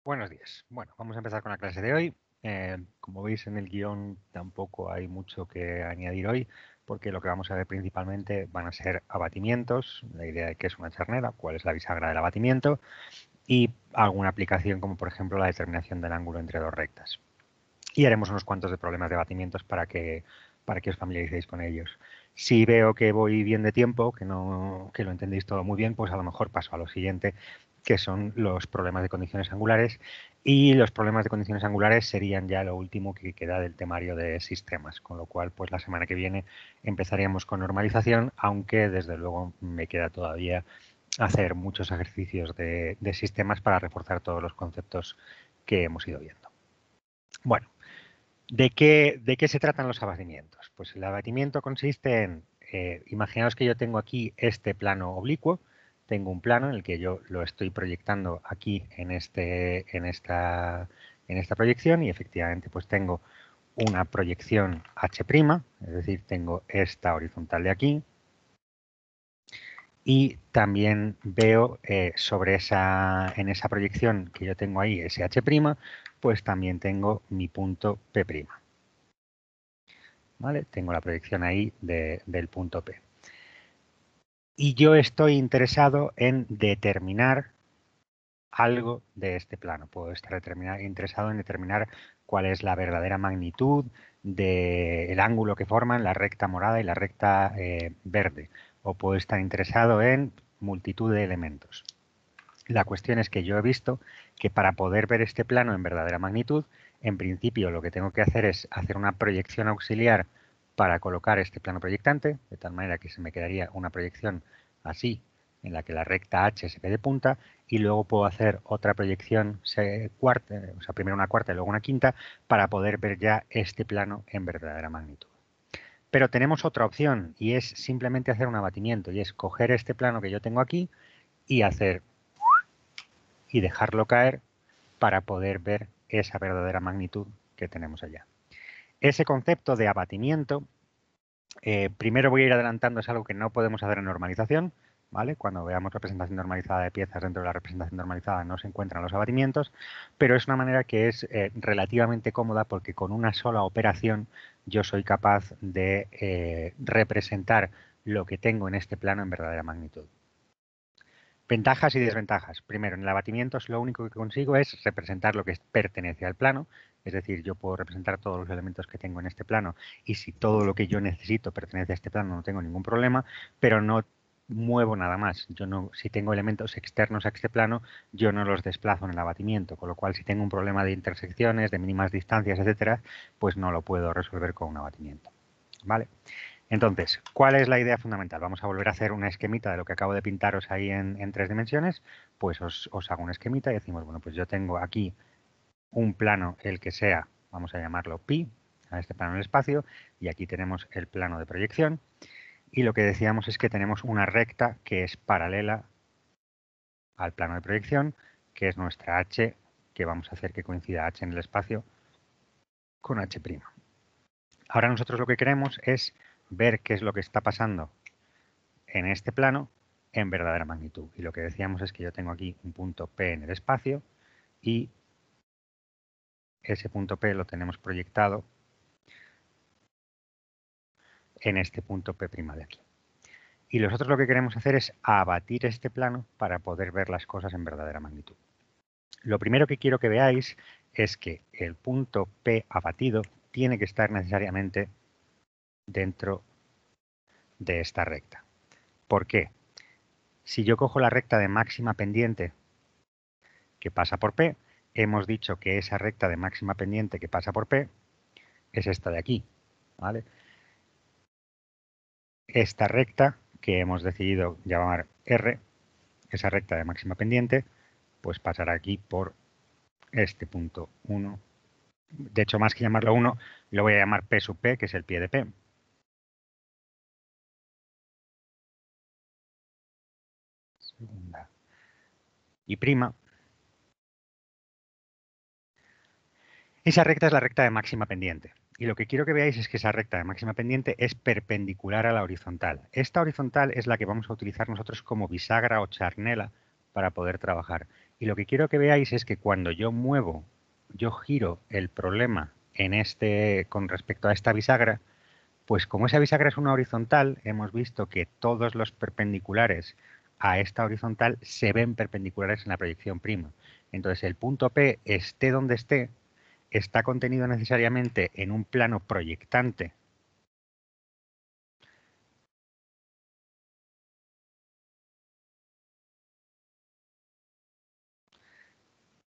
Buenos días. Bueno, vamos a empezar con la clase de hoy. Como veis en el guión tampoco hay mucho que añadir hoy, porque lo que vamos a ver principalmente van a ser abatimientos, la idea de qué es una charnera, cuál es la bisagra del abatimiento y alguna aplicación como por ejemplo la determinación del ángulo entre dos rectas. Y haremos unos cuantos de problemas de abatimientos para que os familiaricéis con ellos. Si veo que voy bien de tiempo, que lo entendéis todo muy bien, pues a lo mejor paso a lo siguiente, que son los problemas de condiciones angulares. Y los problemas de condiciones angulares serían ya lo último que queda del temario de sistemas, con lo cual pues la semana que viene empezaríamos con normalización, aunque desde luego me queda todavía hacer muchos ejercicios de sistemas para reforzar todos los conceptos que hemos ido viendo. Bueno, ¿de qué se tratan los abatimientos? Pues el abatimiento consiste en, imaginaos que yo tengo aquí este plano oblicuo, tengo un plano en el que yo lo estoy proyectando aquí en esta proyección y efectivamente pues tengo una proyección H', es decir, tengo esta horizontal de aquí y también veo en esa proyección que yo tengo ahí, ese H', pues también tengo mi punto P'. ¿Vale? Tengo la proyección ahí del punto P. Y yo estoy interesado en determinar algo de este plano. Puedo estar interesado en determinar cuál es la verdadera magnitud del ángulo que forman la recta morada y la recta verde. O puedo estar interesado en multitud de elementos. La cuestión es que yo he visto que para poder ver este plano en verdadera magnitud, en principio lo que tengo que hacer es hacer una proyección auxiliar para colocar este plano proyectante, de tal manera que se me quedaría una proyección así, en la que la recta H se ve de punta, y luego puedo hacer otra proyección cuarta, o sea, primero una cuarta y luego una quinta, para poder ver ya este plano en verdadera magnitud. Pero tenemos otra opción, y es simplemente hacer un abatimiento, y es coger este plano que yo tengo aquí y dejarlo caer para poder ver esa verdadera magnitud que tenemos allá. Ese concepto de abatimiento, primero voy a ir adelantando, es algo que no podemos hacer en normalización, ¿vale? Cuando veamos representación normalizada de piezas dentro de la representación normalizada no se encuentran los abatimientos, pero es una manera que es relativamente cómoda porque con una sola operación yo soy capaz de representar lo que tengo en este plano en verdadera magnitud. Ventajas y desventajas. Primero, en el abatimiento lo único que consigo es representar lo que pertenece al plano, es decir, yo puedo representar todos los elementos que tengo en este plano y si todo lo que yo necesito pertenece a este plano no tengo ningún problema, pero no muevo nada más. Yo no, si tengo elementos externos a este plano, yo no los desplazo en el abatimiento, con lo cual si tengo un problema de intersecciones, de mínimas distancias, etcétera, pues no lo puedo resolver con un abatimiento. ¿Vale? Entonces, ¿cuál es la idea fundamental? Vamos a volver a hacer una esquemita de lo que acabo de pintaros ahí en 3 dimensiones. Pues os hago una esquemita y decimos, bueno, pues yo tengo aquí un plano, el que sea, vamos a llamarlo pi, a este plano del espacio, y aquí tenemos el plano de proyección. Y lo que decíamos es que tenemos una recta que es paralela al plano de proyección, que es nuestra h, que vamos a hacer que coincida h en el espacio con h'. Ahora nosotros lo que queremos es ver qué es lo que está pasando en este plano en verdadera magnitud. Y lo que decíamos es que yo tengo aquí un punto P en el espacio y ese punto P lo tenemos proyectado en este punto P' de aquí. Y nosotros lo que queremos hacer es abatir este plano para poder ver las cosas en verdadera magnitud. Lo primero que quiero que veáis es que el punto P abatido tiene que estar necesariamente dentro de esta recta. ¿Por qué? Si yo cojo la recta de máxima pendiente que pasa por P, hemos dicho que esa recta de máxima pendiente que pasa por P es esta de aquí, ¿vale? Esta recta que hemos decidido llamar R, esa recta de máxima pendiente, pues pasará aquí por este punto 1. De hecho, más que llamarlo 1, lo voy a llamar P sub P, que es el pie de P. Segunda. Y prima. Esa recta es la recta de máxima pendiente. Y lo que quiero que veáis es que esa recta de máxima pendiente es perpendicular a la horizontal. Esta horizontal es la que vamos a utilizar nosotros como bisagra o charnela para poder trabajar. Y lo que quiero que veáis es que cuando yo giro el problema con respecto a esta bisagra, pues como esa bisagra es una horizontal, hemos visto que todos los perpendiculares a esta horizontal se ven perpendiculares en la proyección prima. Entonces el punto P, esté donde esté, está contenido necesariamente en un plano proyectante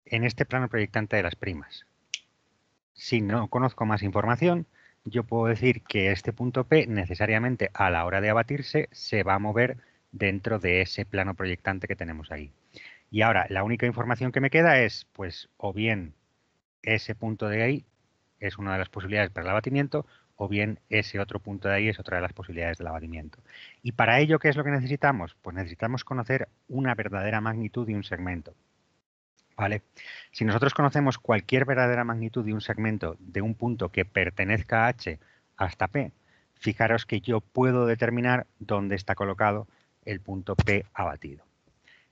en este plano proyectante de las primas. Si no conozco más información, yo puedo decir que este punto P necesariamente a la hora de abatirse se va a mover dentro de ese plano proyectante que tenemos ahí. Y ahora la única información que me queda es, pues, o bien ese punto de ahí es una de las posibilidades para el abatimiento, o bien ese otro punto de ahí es otra de las posibilidades del abatimiento. Y para ello, ¿qué es lo que necesitamos? Pues necesitamos conocer una verdadera magnitud de un segmento. ¿Vale? Si nosotros conocemos cualquier verdadera magnitud de un segmento de un punto que pertenezca a H hasta P, fijaros que yo puedo determinar dónde está colocado el punto P abatido.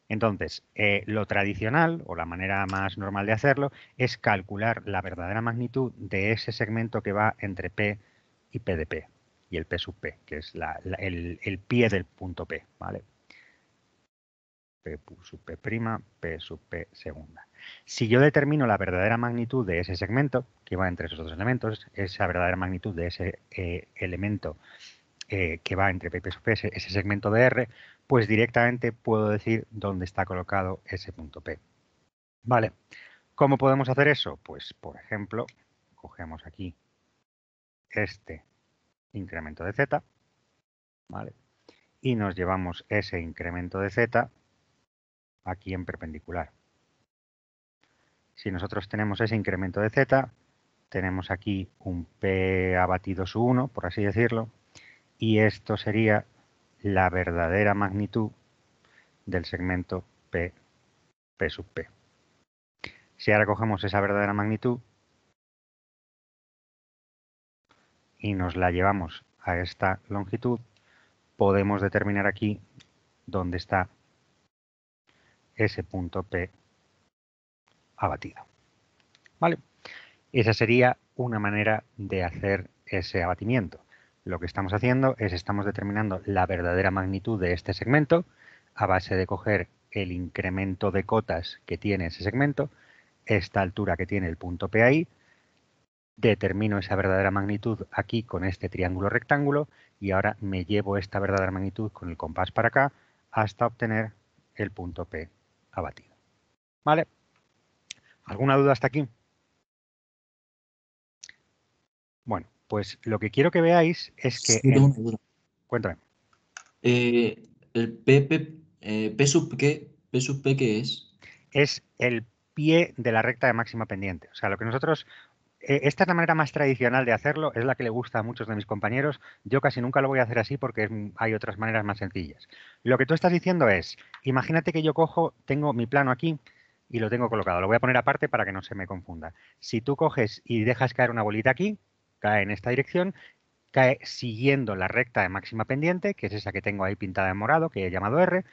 Entonces, lo tradicional o la manera más normal de hacerlo es calcular la verdadera magnitud de ese segmento que va entre P y P de P, y el P sub P, que es el pie del punto P, ¿vale? P sub P', P sub P segunda. Si yo determino la verdadera magnitud de ese segmento, que va entre esos dos elementos, esa verdadera magnitud de ese elemento que va entre P y P sub P, ese segmento de R, pues directamente puedo decir dónde está colocado ese punto P. Vale, ¿cómo podemos hacer eso? Pues, por ejemplo, cogemos aquí este incremento de Z, ¿vale? Y nos llevamos ese incremento de Z aquí en perpendicular. Si nosotros tenemos ese incremento de Z, tenemos aquí un P abatido sub 1, por así decirlo, y esto sería la verdadera magnitud del segmento P, P sub P. Si ahora cogemos esa verdadera magnitud y nos la llevamos a esta longitud, podemos determinar aquí dónde está ese punto P abatido. ¿Vale? Esa sería una manera de hacer ese abatimiento. Lo que estamos haciendo es estamos determinando la verdadera magnitud de este segmento a base de coger el incremento de cotas que tiene ese segmento, esta altura que tiene el punto P ahí, determino esa verdadera magnitud aquí con este triángulo rectángulo y ahora me llevo esta verdadera magnitud con el compás para acá hasta obtener el punto P abatido. ¿Vale? ¿Alguna duda hasta aquí? Bueno, pues lo que quiero que veáis es que Sí, tengo una duda. Cuéntame. El P sub P, ¿qué es? Es el pie de la recta de máxima pendiente. O sea, lo que nosotros esta es la manera más tradicional de hacerlo, es la que le gusta a muchos de mis compañeros. Yo casi nunca lo voy a hacer así porque hay otras maneras más sencillas. Lo que tú estás diciendo es, imagínate que yo tengo mi plano aquí y lo tengo colocado. Lo voy a poner aparte para que no se me confunda. Si tú coges y dejas caer una bolita aquí, cae en esta dirección, cae siguiendo la recta de máxima pendiente, que es esa que tengo ahí pintada en morado, que he llamado R,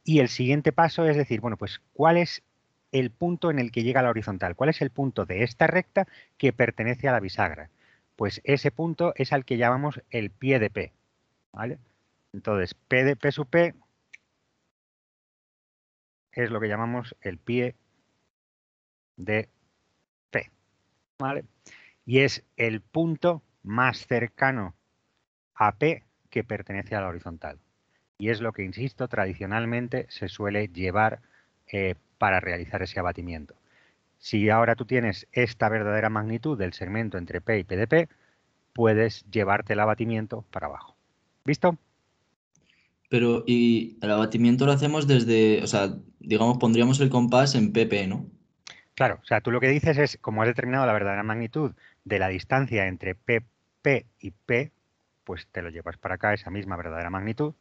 y el siguiente paso es decir, bueno, pues ¿cuál es el punto en el que llega a la horizontal? ¿Cuál es el punto de esta recta que pertenece a la bisagra? Pues ese punto es al que llamamos el pie de P, ¿vale? Entonces, P de P sub P es lo que llamamos el pie de P, ¿vale? Y es el punto más cercano a P que pertenece a la horizontal. Y es lo que, insisto, tradicionalmente se suele llevar para realizar ese abatimiento. Si ahora tú tienes esta verdadera magnitud del segmento entre P y P de P, puedes llevarte el abatimiento para abajo. ¿Visto? Pero, y el abatimiento lo hacemos desde, o sea, digamos, pondríamos el compás en PP, ¿no? Claro, o sea, tú lo que dices es, como has determinado la verdadera magnitud de la distancia entre P, P y P, pues te lo llevas para acá, esa misma verdadera magnitud.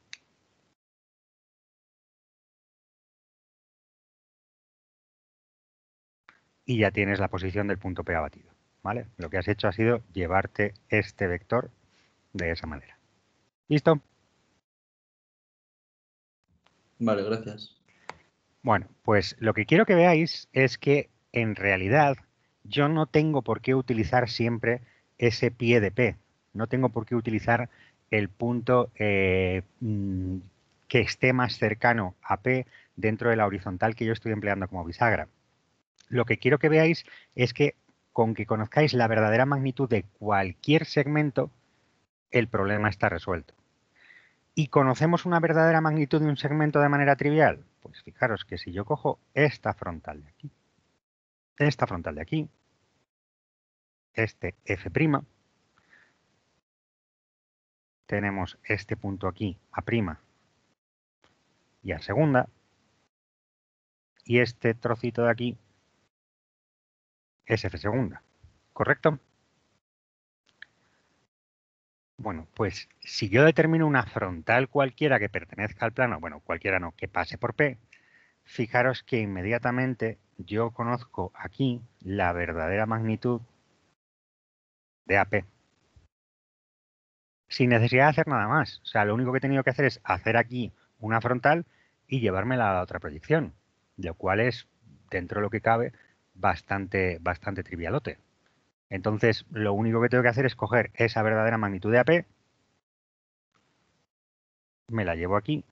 Y ya tienes la posición del punto P abatido. ¿Vale? Lo que has hecho ha sido llevarte este vector de esa manera. ¿Listo? Vale, gracias. Bueno, pues lo que quiero que veáis es que en realidad yo no tengo por qué utilizar siempre ese pie de P. No tengo por qué utilizar el punto que esté más cercano a P dentro de la horizontal que yo estoy empleando como bisagra. Lo que quiero que veáis es que con que conozcáis la verdadera magnitud de cualquier segmento, el problema está resuelto. ¿Y conocemos una verdadera magnitud de un segmento de manera trivial? Pues fijaros que si yo cojo esta frontal de aquí, esta frontal de aquí, este F', tenemos este punto aquí, A' y A segunda, y este trocito de aquí es F segunda, ¿correcto? Bueno, pues si yo determino una frontal cualquiera que pertenezca al plano, bueno, cualquiera no, que pase por P, fijaros que inmediatamente yo conozco aquí la verdadera magnitud de AP, sin necesidad de hacer nada más. O sea, lo único que he tenido que hacer es hacer aquí una frontal y llevármela a la otra proyección, lo cual es, dentro de lo que cabe, bastante trivialote. Entonces, lo único que tengo que hacer es coger esa verdadera magnitud de AP, me la llevo aquí,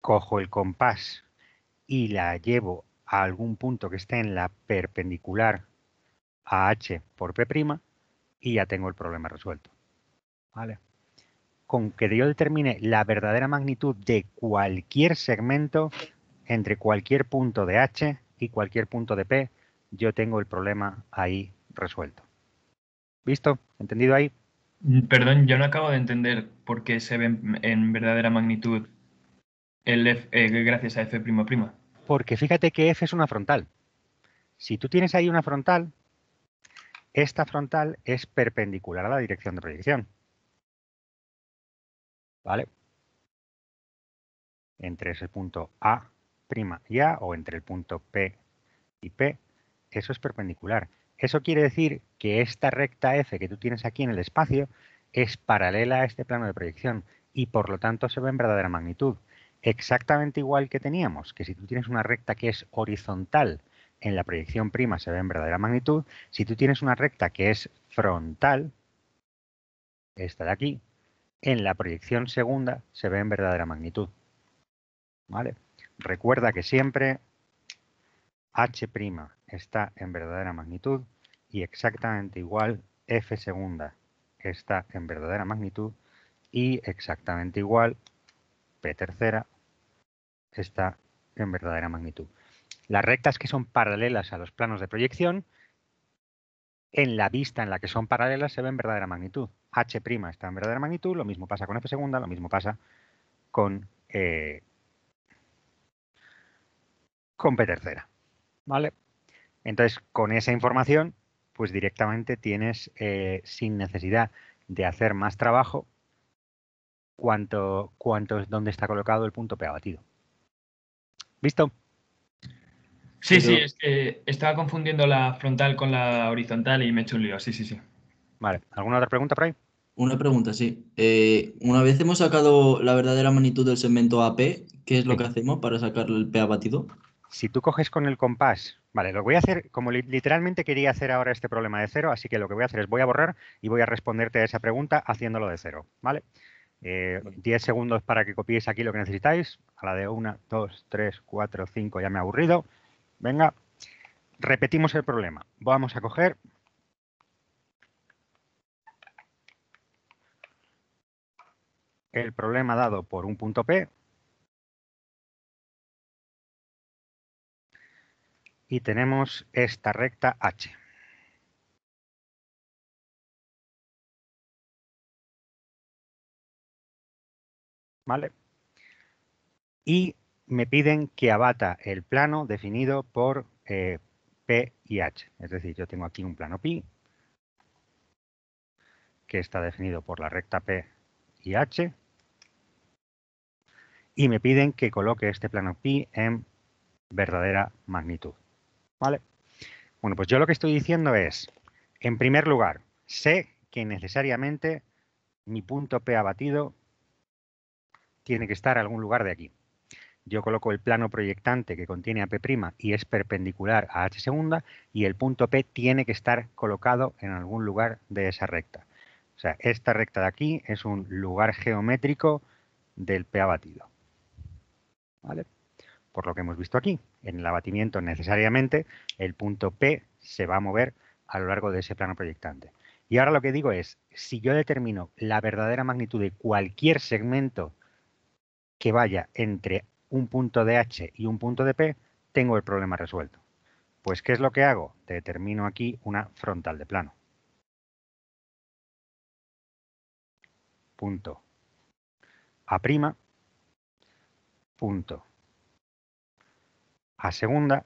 cojo el compás y la llevo a algún punto que esté en la perpendicular a H por P' y ya tengo el problema resuelto. ¿Vale? Con que yo determine la verdadera magnitud de cualquier segmento entre cualquier punto de H y cualquier punto de P, yo tengo el problema ahí resuelto. ¿Visto? ¿Entendido ahí? Perdón, yo no acabo de entender por qué se ve en verdadera magnitud el F, gracias a F''. Porque fíjate que F es una frontal. Si tú tienes ahí una frontal, esta frontal es perpendicular a la dirección de proyección. ¿Vale? Entre ese punto A' y A o entre el punto P y P, eso es perpendicular. Eso quiere decir que esta recta F que tú tienes aquí en el espacio es paralela a este plano de proyección y por lo tanto se ve en verdadera magnitud. Exactamente igual que teníamos, que si tú tienes una recta que es horizontal en la proyección prima se ve en verdadera magnitud, si tú tienes una recta que es frontal, esta de aquí, en la proyección segunda se ve en verdadera magnitud. ¿Vale? Recuerda que siempre H' está en verdadera magnitud y exactamente igual F segunda está en verdadera magnitud y exactamente igual P tercera está en verdadera magnitud. Las rectas que son paralelas a los planos de proyección, en la vista en la que son paralelas se ve en verdadera magnitud. H' está en verdadera magnitud, lo mismo pasa con F segunda, lo mismo pasa con P tercera. ¿Vale? Entonces, con esa información, pues directamente tienes, sin necesidad de hacer más trabajo, cuánto es donde está colocado el punto P abatido. ¿Visto? Sí, sí, Pero es que estaba confundiendo la frontal con la horizontal y me he hecho un lío. Sí, sí, sí. Vale. ¿Alguna otra pregunta por ahí? una pregunta, sí. Una vez hemos sacado la verdadera magnitud del segmento AP, ¿qué es lo Sí. que hacemos para sacar el P abatido? Si tú coges con el compás, vale, lo voy a hacer, como literalmente quería hacer ahora este problema de cero, así que lo que voy a hacer es voy a borrar y voy a responderte a esa pregunta haciéndolo de cero, ¿vale? 10 segundos para que copiéis aquí lo que necesitáis. A la de 1, 2, 3, 4, 5 ya me he aburrido. Venga, repetimos el problema. Vamos a coger el problema dado por un punto P y tenemos esta recta H. ¿Vale? Y me piden que abata el plano definido por P y H. Es decir, yo tengo aquí un plano pi que está definido por la recta P y H y me piden que coloque este plano pi en verdadera magnitud. ¿Vale? Bueno, pues yo lo que estoy diciendo es, en primer lugar, sé que necesariamente mi punto P abatido tiene que estar en algún lugar de aquí. Yo coloco el plano proyectante que contiene a P' y es perpendicular a H segunda, y el punto P tiene que estar colocado en algún lugar de esa recta. O sea, esta recta de aquí es un lugar geométrico del P abatido. ¿Vale? Por lo que hemos visto aquí, en el abatimiento necesariamente el punto P se va a mover a lo largo de ese plano proyectante. Y ahora lo que digo es, si yo determino la verdadera magnitud de cualquier segmento que vaya entre un punto de H y un punto de P, tengo el problema resuelto. Pues, ¿qué es lo que hago? Determino aquí una frontal de plano. Punto A', punto A segunda,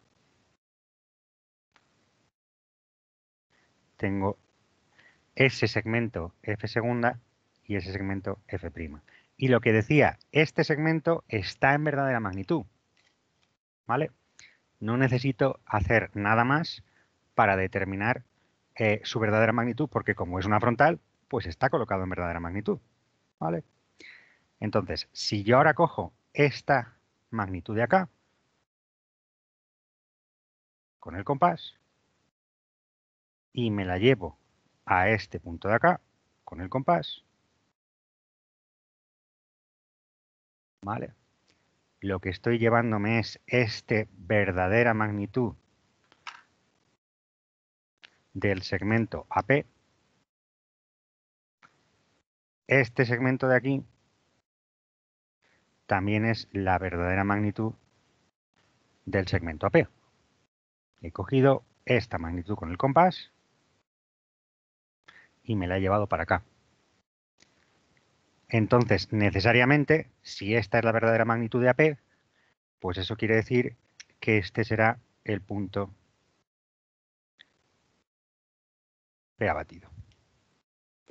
tengo ese segmento F segunda y ese segmento F'. Y lo que decía, este segmento está en verdadera magnitud. ¿Vale? No necesito hacer nada más para determinar su verdadera magnitud, porque como es una frontal, pues está colocado en verdadera magnitud. ¿Vale? Entonces, si yo ahora cojo esta magnitud de acá con el compás y me la llevo a este punto de acá con el compás, ¿vale? Lo que estoy llevándome es esta verdadera magnitud del segmento AP. Este segmento de aquí también es la verdadera magnitud del segmento AP. He cogido esta magnitud con el compás y me la he llevado para acá. Entonces, necesariamente, si esta es la verdadera magnitud de AP, pues eso quiere decir que este será el punto P abatido.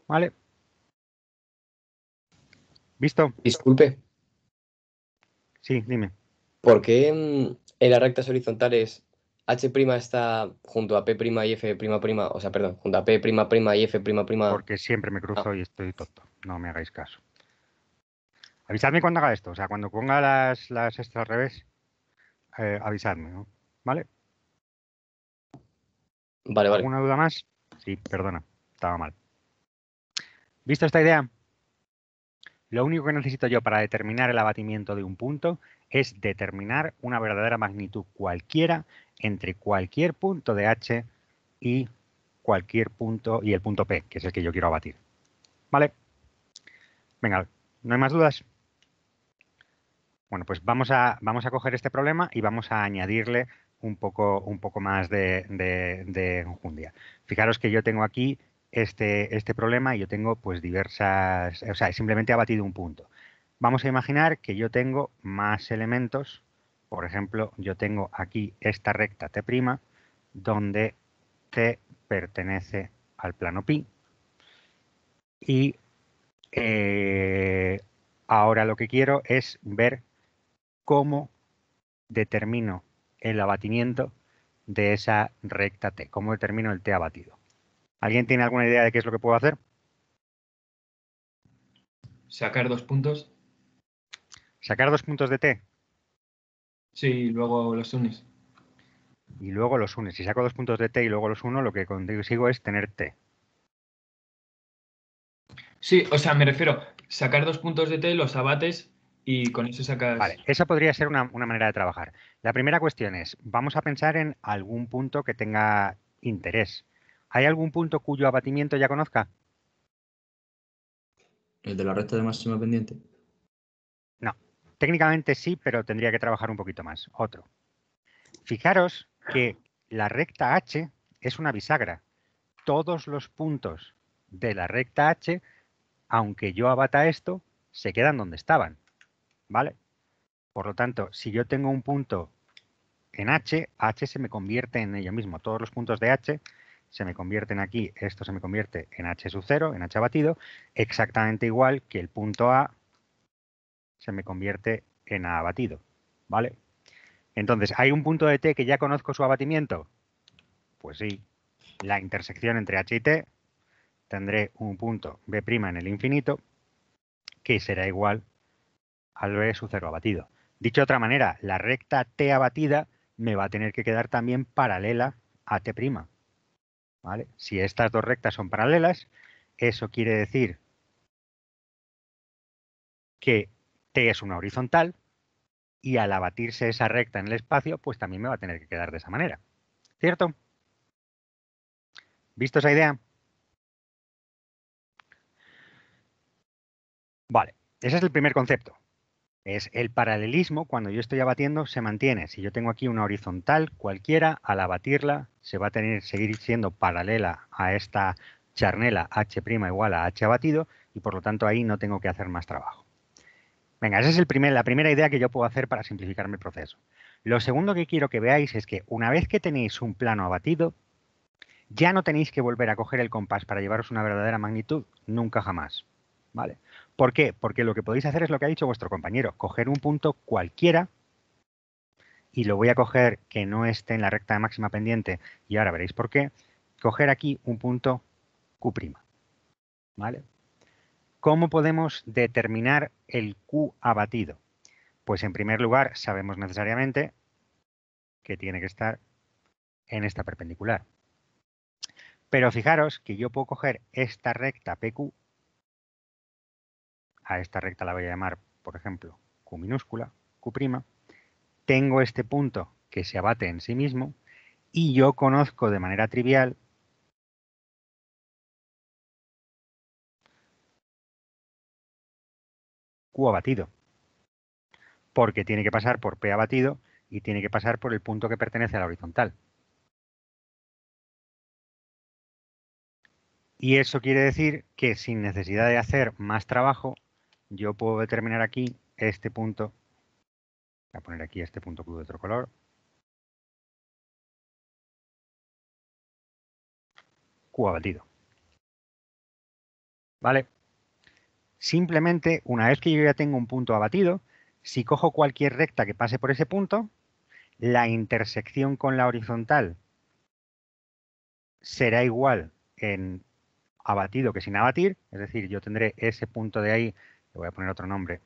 ¿Vale? ¿Visto? Disculpe, Sí, dime. ¿por qué en las rectas horizontales H' está junto a P' y F''? O sea, perdón, junto a P' y F''? Porque siempre me Ah, cruzo y estoy tonto. No me hagáis caso. Avisadme cuando haga esto. O sea, cuando ponga las estas al revés, avisadme, ¿no? ¿Vale? vale, vale. ¿Alguna duda más? Sí, perdona. Estaba mal. ¿Visto esta idea? Lo único que necesito yo para determinar el abatimiento de un punto es determinar una verdadera magnitud cualquiera entre cualquier punto de H y cualquier punto y el punto P, que es el que yo quiero abatir. ¿Vale? Venga, ¿no hay más dudas? Bueno, pues vamos a coger este problema y vamos a añadirle un poco más de enjundia. Fijaros que yo tengo aquí este problema y yo tengo pues diversas, o sea, simplemente he batido un punto. Vamos a imaginar que yo tengo más elementos. Por ejemplo, yo tengo aquí esta recta T', donde T pertenece al plano pi. Y ahora lo que quiero es ver cómo determino el abatimiento de esa recta T, cómo determino el T abatido. ¿Alguien tiene alguna idea de qué es lo que puedo hacer? Sacar 2 puntos. Sacar 2 puntos de T Sí, y luego los unes. y luego los unes. Si saco 2 puntos de T y luego los uno, lo que consigo es tener T. Sí, o sea, me refiero, sacar 2 puntos de T, los abates y con eso sacas. Vale, esa podría ser una manera de trabajar. La primera cuestión es, vamos a pensar en algún punto que tenga interés. ¿Hay algún punto cuyo abatimiento ya conozca? El de la recta de máxima pendiente. No. Técnicamente sí, pero tendría que trabajar un poquito más. Otro. Fijaros que la recta H es una bisagra. Todos los puntos de la recta H, aunque yo abata esto, se quedan donde estaban. ¿Vale? Por lo tanto, si yo tengo un punto en H, H se me convierte en ello mismo. Todos los puntos de H se me convierten aquí, esto se me convierte en H sub 0, en H abatido, exactamente igual que el punto A se me convierte en A abatido. ¿Vale? Entonces, ¿hay un punto de T que ya conozco su abatimiento? Pues sí, la intersección entre H y T, tendré un punto B' en el infinito que será igual al B su cero abatido. Dicho de otra manera, la recta T abatida me va a tener que quedar también paralela a T'. ¿Vale? Si estas dos rectas son paralelas, eso quiere decir que T es una horizontal y al abatirse esa recta en el espacio, pues también me va a tener que quedar de esa manera. ¿Cierto? ¿Visto esa idea? Vale, ese es el primer concepto. Es el paralelismo, cuando yo estoy abatiendo, se mantiene. Si yo tengo aquí una horizontal cualquiera, al abatirla se va a seguir siendo paralela a esta charnela H' igual a H abatido y por lo tanto ahí no tengo que hacer más trabajo. Venga, esa es la primera idea que yo puedo hacer para simplificarme el proceso. Lo segundo que quiero que veáis es que una vez que tenéis un plano abatido, ya no tenéis que volver a coger el compás para llevaros una verdadera magnitud, nunca jamás. ¿Vale? ¿Por qué? Porque lo que podéis hacer es lo que ha dicho vuestro compañero, coger un punto cualquiera y lo voy a coger que no esté en la recta de máxima pendiente y ahora veréis por qué, coger aquí un punto Q'. ¿Vale? ¿Cómo podemos determinar el Q abatido? Pues en primer lugar sabemos necesariamente que tiene que estar en esta perpendicular. Pero fijaros que yo puedo coger esta recta PQ, a esta recta la voy a llamar, por ejemplo, Q minúscula, Q', tengo este punto que se abate en sí mismo y yo conozco de manera trivial Q abatido, porque tiene que pasar por P abatido y tiene que pasar por el punto que pertenece a la horizontal. Y eso quiere decir que sin necesidad de hacer más trabajo, yo puedo determinar aquí este punto. Voy a poner aquí este punto Q de otro color. Q abatido. ¿Vale? Simplemente, una vez que yo ya tengo un punto abatido, si cojo cualquier recta que pase por ese punto, la intersección con la horizontal será igual en abatido que sin abatir, es decir, yo tendré ese punto de ahí, le voy a poner otro nombre,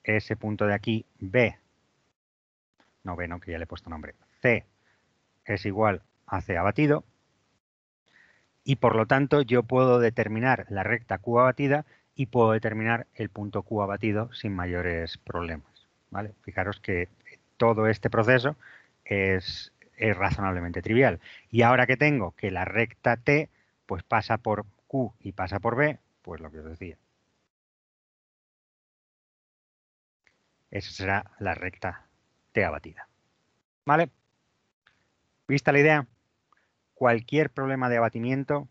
ese punto de aquí, B, no B, no, que ya le he puesto nombre, C es igual a C abatido, y por lo tanto yo puedo determinar la recta Q abatida y puedo determinar el punto Q abatido sin mayores problemas. ¿Vale? Fijaros que todo este proceso es razonablemente trivial. Y ahora que tengo que la recta T pues pasa por Q y pasa por B, pues lo que os decía. Esa será la recta T abatida. ¿Vale? ¿Vista la idea? Cualquier problema de abatimiento,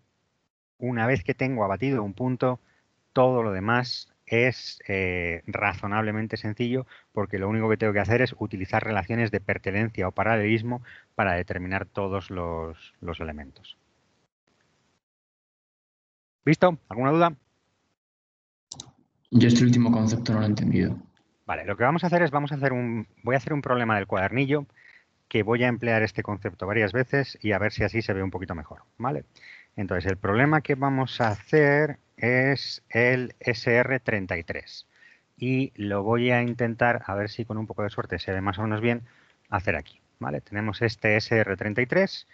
una vez que tengo abatido un punto, todo lo demás es razonablemente sencillo porque lo único que tengo que hacer es utilizar relaciones de pertenencia o paralelismo para determinar todos los elementos. ¿Visto? ¿Alguna duda? Yo este último concepto no lo he entendido. Vale, lo que vamos a hacer es voy a hacer un problema del cuadernillo que voy a emplear este concepto varias veces y a ver si así se ve un poquito mejor, ¿vale? Entonces, el problema que vamos a hacer es el SR33 y lo voy a intentar, a ver si con un poco de suerte se ve más o menos bien, hacer aquí, ¿vale? Tenemos este SR33.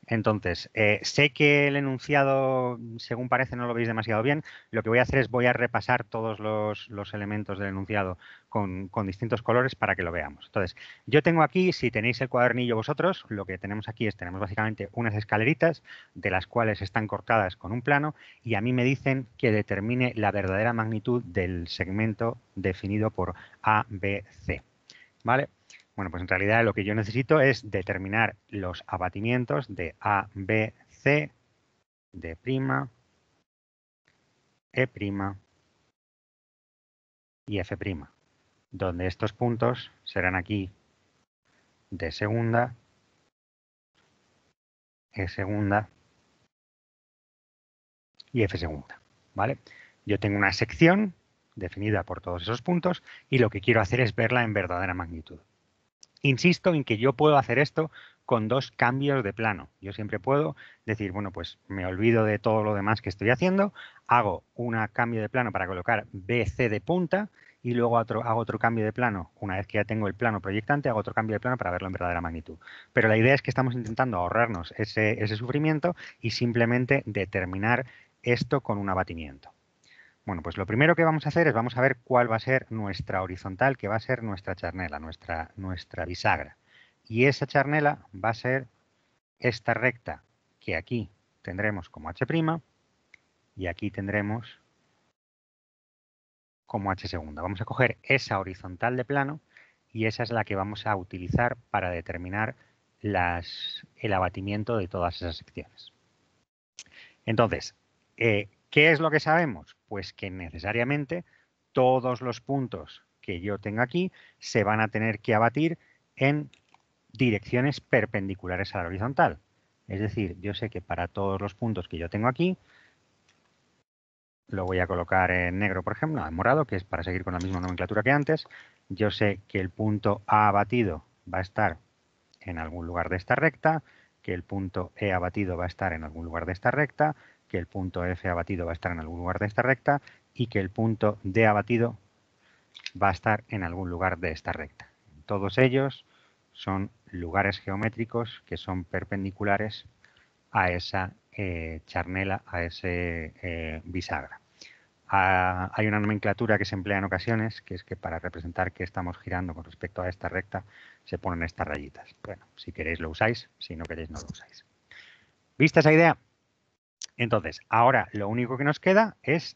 Entonces, sé que el enunciado, según parece, no lo veis demasiado bien. Lo que voy a hacer es voy a repasar todos los elementos del enunciado con distintos colores para que lo veamos. Entonces, yo tengo aquí, si tenéis el cuadernillo vosotros, lo que tenemos aquí es, tenemos básicamente unas escaleritas de las cuales están cortadas con un plano y a mí me dicen que determine la verdadera magnitud del segmento definido por A, B, C. ¿Vale? Bueno, pues en realidad lo que yo necesito es determinar los abatimientos de A, B, C, D', E' y F', donde estos puntos serán aquí D segunda, E segunda y F segunda. ¿Vale? Yo tengo una sección definida por todos esos puntos y lo que quiero hacer es verla en verdadera magnitud. Insisto en que yo puedo hacer esto con dos cambios de plano. Yo siempre puedo decir, bueno, pues me olvido de todo lo demás que estoy haciendo, hago un cambio de plano para colocar BC de punta y luego hago otro cambio de plano. Una vez que ya tengo el plano proyectante, hago otro cambio de plano para verlo en verdadera magnitud. Pero la idea es que estamos intentando ahorrarnos ese sufrimiento y simplemente determinar esto con un abatimiento. Bueno, pues lo primero que vamos a hacer es vamos a ver cuál va a ser nuestra horizontal, que va a ser nuestra charnela, nuestra bisagra. Y esa charnela va a ser esta recta que aquí tendremos como H' y aquí tendremos como H segunda. Vamos a coger esa horizontal de plano y esa es la que vamos a utilizar para determinar el abatimiento de todas esas secciones. Entonces, ¿qué es lo que sabemos? Pues que necesariamente todos los puntos que yo tengo aquí se van a tener que abatir en direcciones perpendiculares a la horizontal. Es decir, yo sé que para todos los puntos que yo tengo aquí, lo voy a colocar en negro, por ejemplo, en morado, que es para seguir con la misma nomenclatura que antes. Yo sé que el punto A abatido va a estar en algún lugar de esta recta, que el punto E abatido va a estar en algún lugar de esta recta, que el punto F abatido va a estar en algún lugar de esta recta y que el punto D abatido va a estar en algún lugar de esta recta. Todos ellos son lugares geométricos que son perpendiculares a esa charnela, a ese bisagra. Hay una nomenclatura que se emplea en ocasiones, que es que para representar que estamos girando con respecto a esta recta, se ponen estas rayitas. Bueno, si queréis lo usáis, si no queréis no lo usáis. ¿Vista esa idea? Entonces, ahora lo único que nos queda es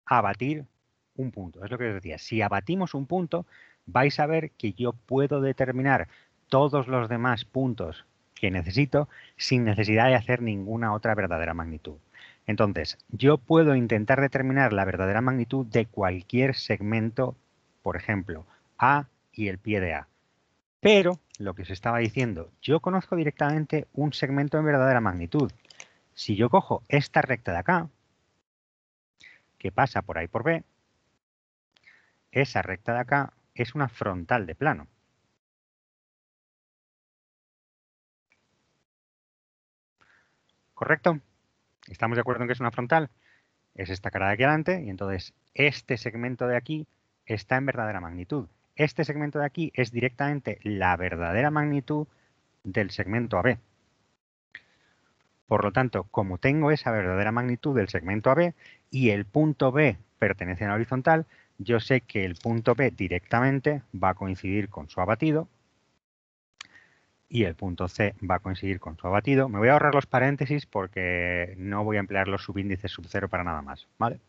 abatir un punto. Es lo que os decía. Si abatimos un punto, vais a ver que yo puedo determinar todos los demás puntos que necesito sin necesidad de hacer ninguna otra verdadera magnitud. Entonces, yo puedo intentar determinar la verdadera magnitud de cualquier segmento, por ejemplo, A y el pie de A. Pero, lo que os estaba diciendo, yo conozco directamente un segmento en verdadera magnitud. Si yo cojo esta recta de acá, que pasa por A y por B, esa recta de acá es una frontal de plano. ¿Correcto? ¿Estamos de acuerdo en que es una frontal? Es esta cara de aquí adelante y entonces este segmento de aquí está en verdadera magnitud. Este segmento de aquí es directamente la verdadera magnitud del segmento AB. Por lo tanto, como tengo esa verdadera magnitud del segmento AB y el punto B pertenece a la horizontal, yo sé que el punto B directamente va a coincidir con su abatido y el punto C va a coincidir con su abatido. Me voy a ahorrar los paréntesis porque no voy a emplear los subíndices sub 0 para nada más, ¿vale?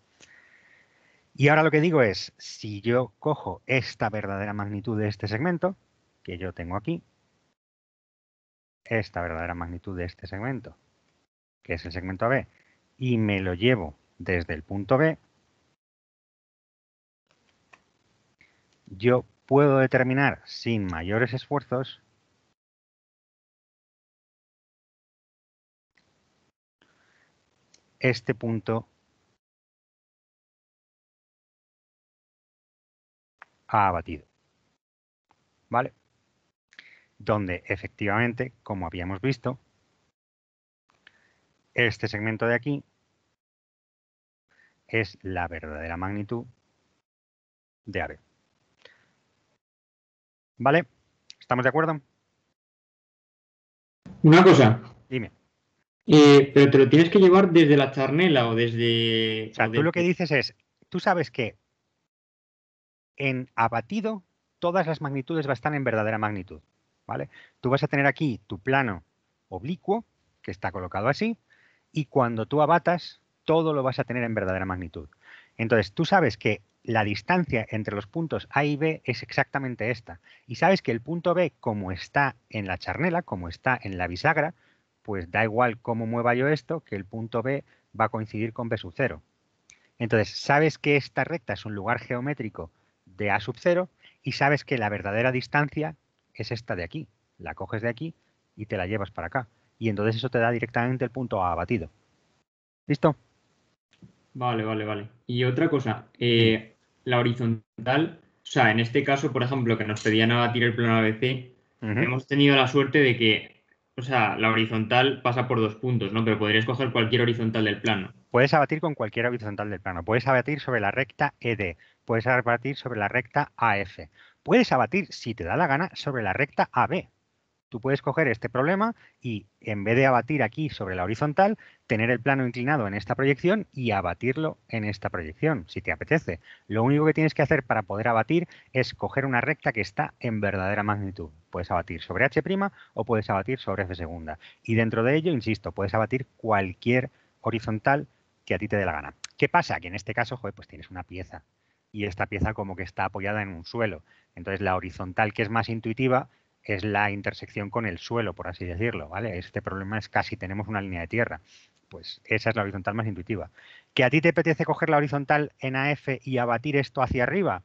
Y ahora lo que digo es, si yo cojo esta verdadera magnitud de este segmento, que yo tengo aquí, esta verdadera magnitud de este segmento, que es el segmento AB, y me lo llevo desde el punto B, yo puedo determinar sin mayores esfuerzos este punto A abatido, ¿vale? Donde efectivamente, como habíamos visto, este segmento de aquí es la verdadera magnitud de AB. ¿Vale? ¿Estamos de acuerdo? Una cosa, Dime. pero te lo tienes que llevar desde la charnela o desde... O sea, tú lo que dices es, tú sabes que en abatido todas las magnitudes están en verdadera magnitud, ¿vale? Tú vas a tener aquí tu plano oblicuo, que está colocado así, y cuando tú abatas, todo lo vas a tener en verdadera magnitud. Entonces, tú sabes que la distancia entre los puntos A y B es exactamente esta. Y sabes que el punto B, como está en la charnela, como está en la bisagra, pues da igual cómo mueva yo esto, que el punto B va a coincidir con B sub 0. Entonces, sabes que esta recta es un lugar geométrico de A sub 0 y sabes que la verdadera distancia es esta de aquí. La coges de aquí y te la llevas para acá. Y entonces eso te da directamente el punto A abatido. ¿Listo? Vale. Y otra cosa, Dime. la horizontal, o sea, en este caso, por ejemplo, que nos pedían abatir el plano ABC, Ujú. hemos tenido la suerte de que o sea, la horizontal pasa por 2 puntos, ¿no? Pero podrías coger cualquier horizontal del plano. Puedes abatir con cualquier horizontal del plano. Puedes abatir sobre la recta ED. Puedes abatir sobre la recta AF. Puedes abatir, si te da la gana, sobre la recta AB. Tú puedes coger este problema y, en vez de abatir aquí sobre la horizontal, tener el plano inclinado en esta proyección y abatirlo en esta proyección, si te apetece. Lo único que tienes que hacer para poder abatir es coger una recta que está en verdadera magnitud. Puedes abatir sobre H' o puedes abatir sobre F segunda. Y dentro de ello, insisto, puedes abatir cualquier horizontal que a ti te dé la gana. ¿Qué pasa? Que en este caso, joder, pues tienes una pieza y esta pieza como que está apoyada en un suelo. Entonces la horizontal que es más intuitiva es la intersección con el suelo, por así decirlo, ¿vale? Este problema es casi tenemos una línea de tierra. Pues esa es la horizontal más intuitiva. ¿Que a ti te apetece coger la horizontal en AF y abatir esto hacia arriba?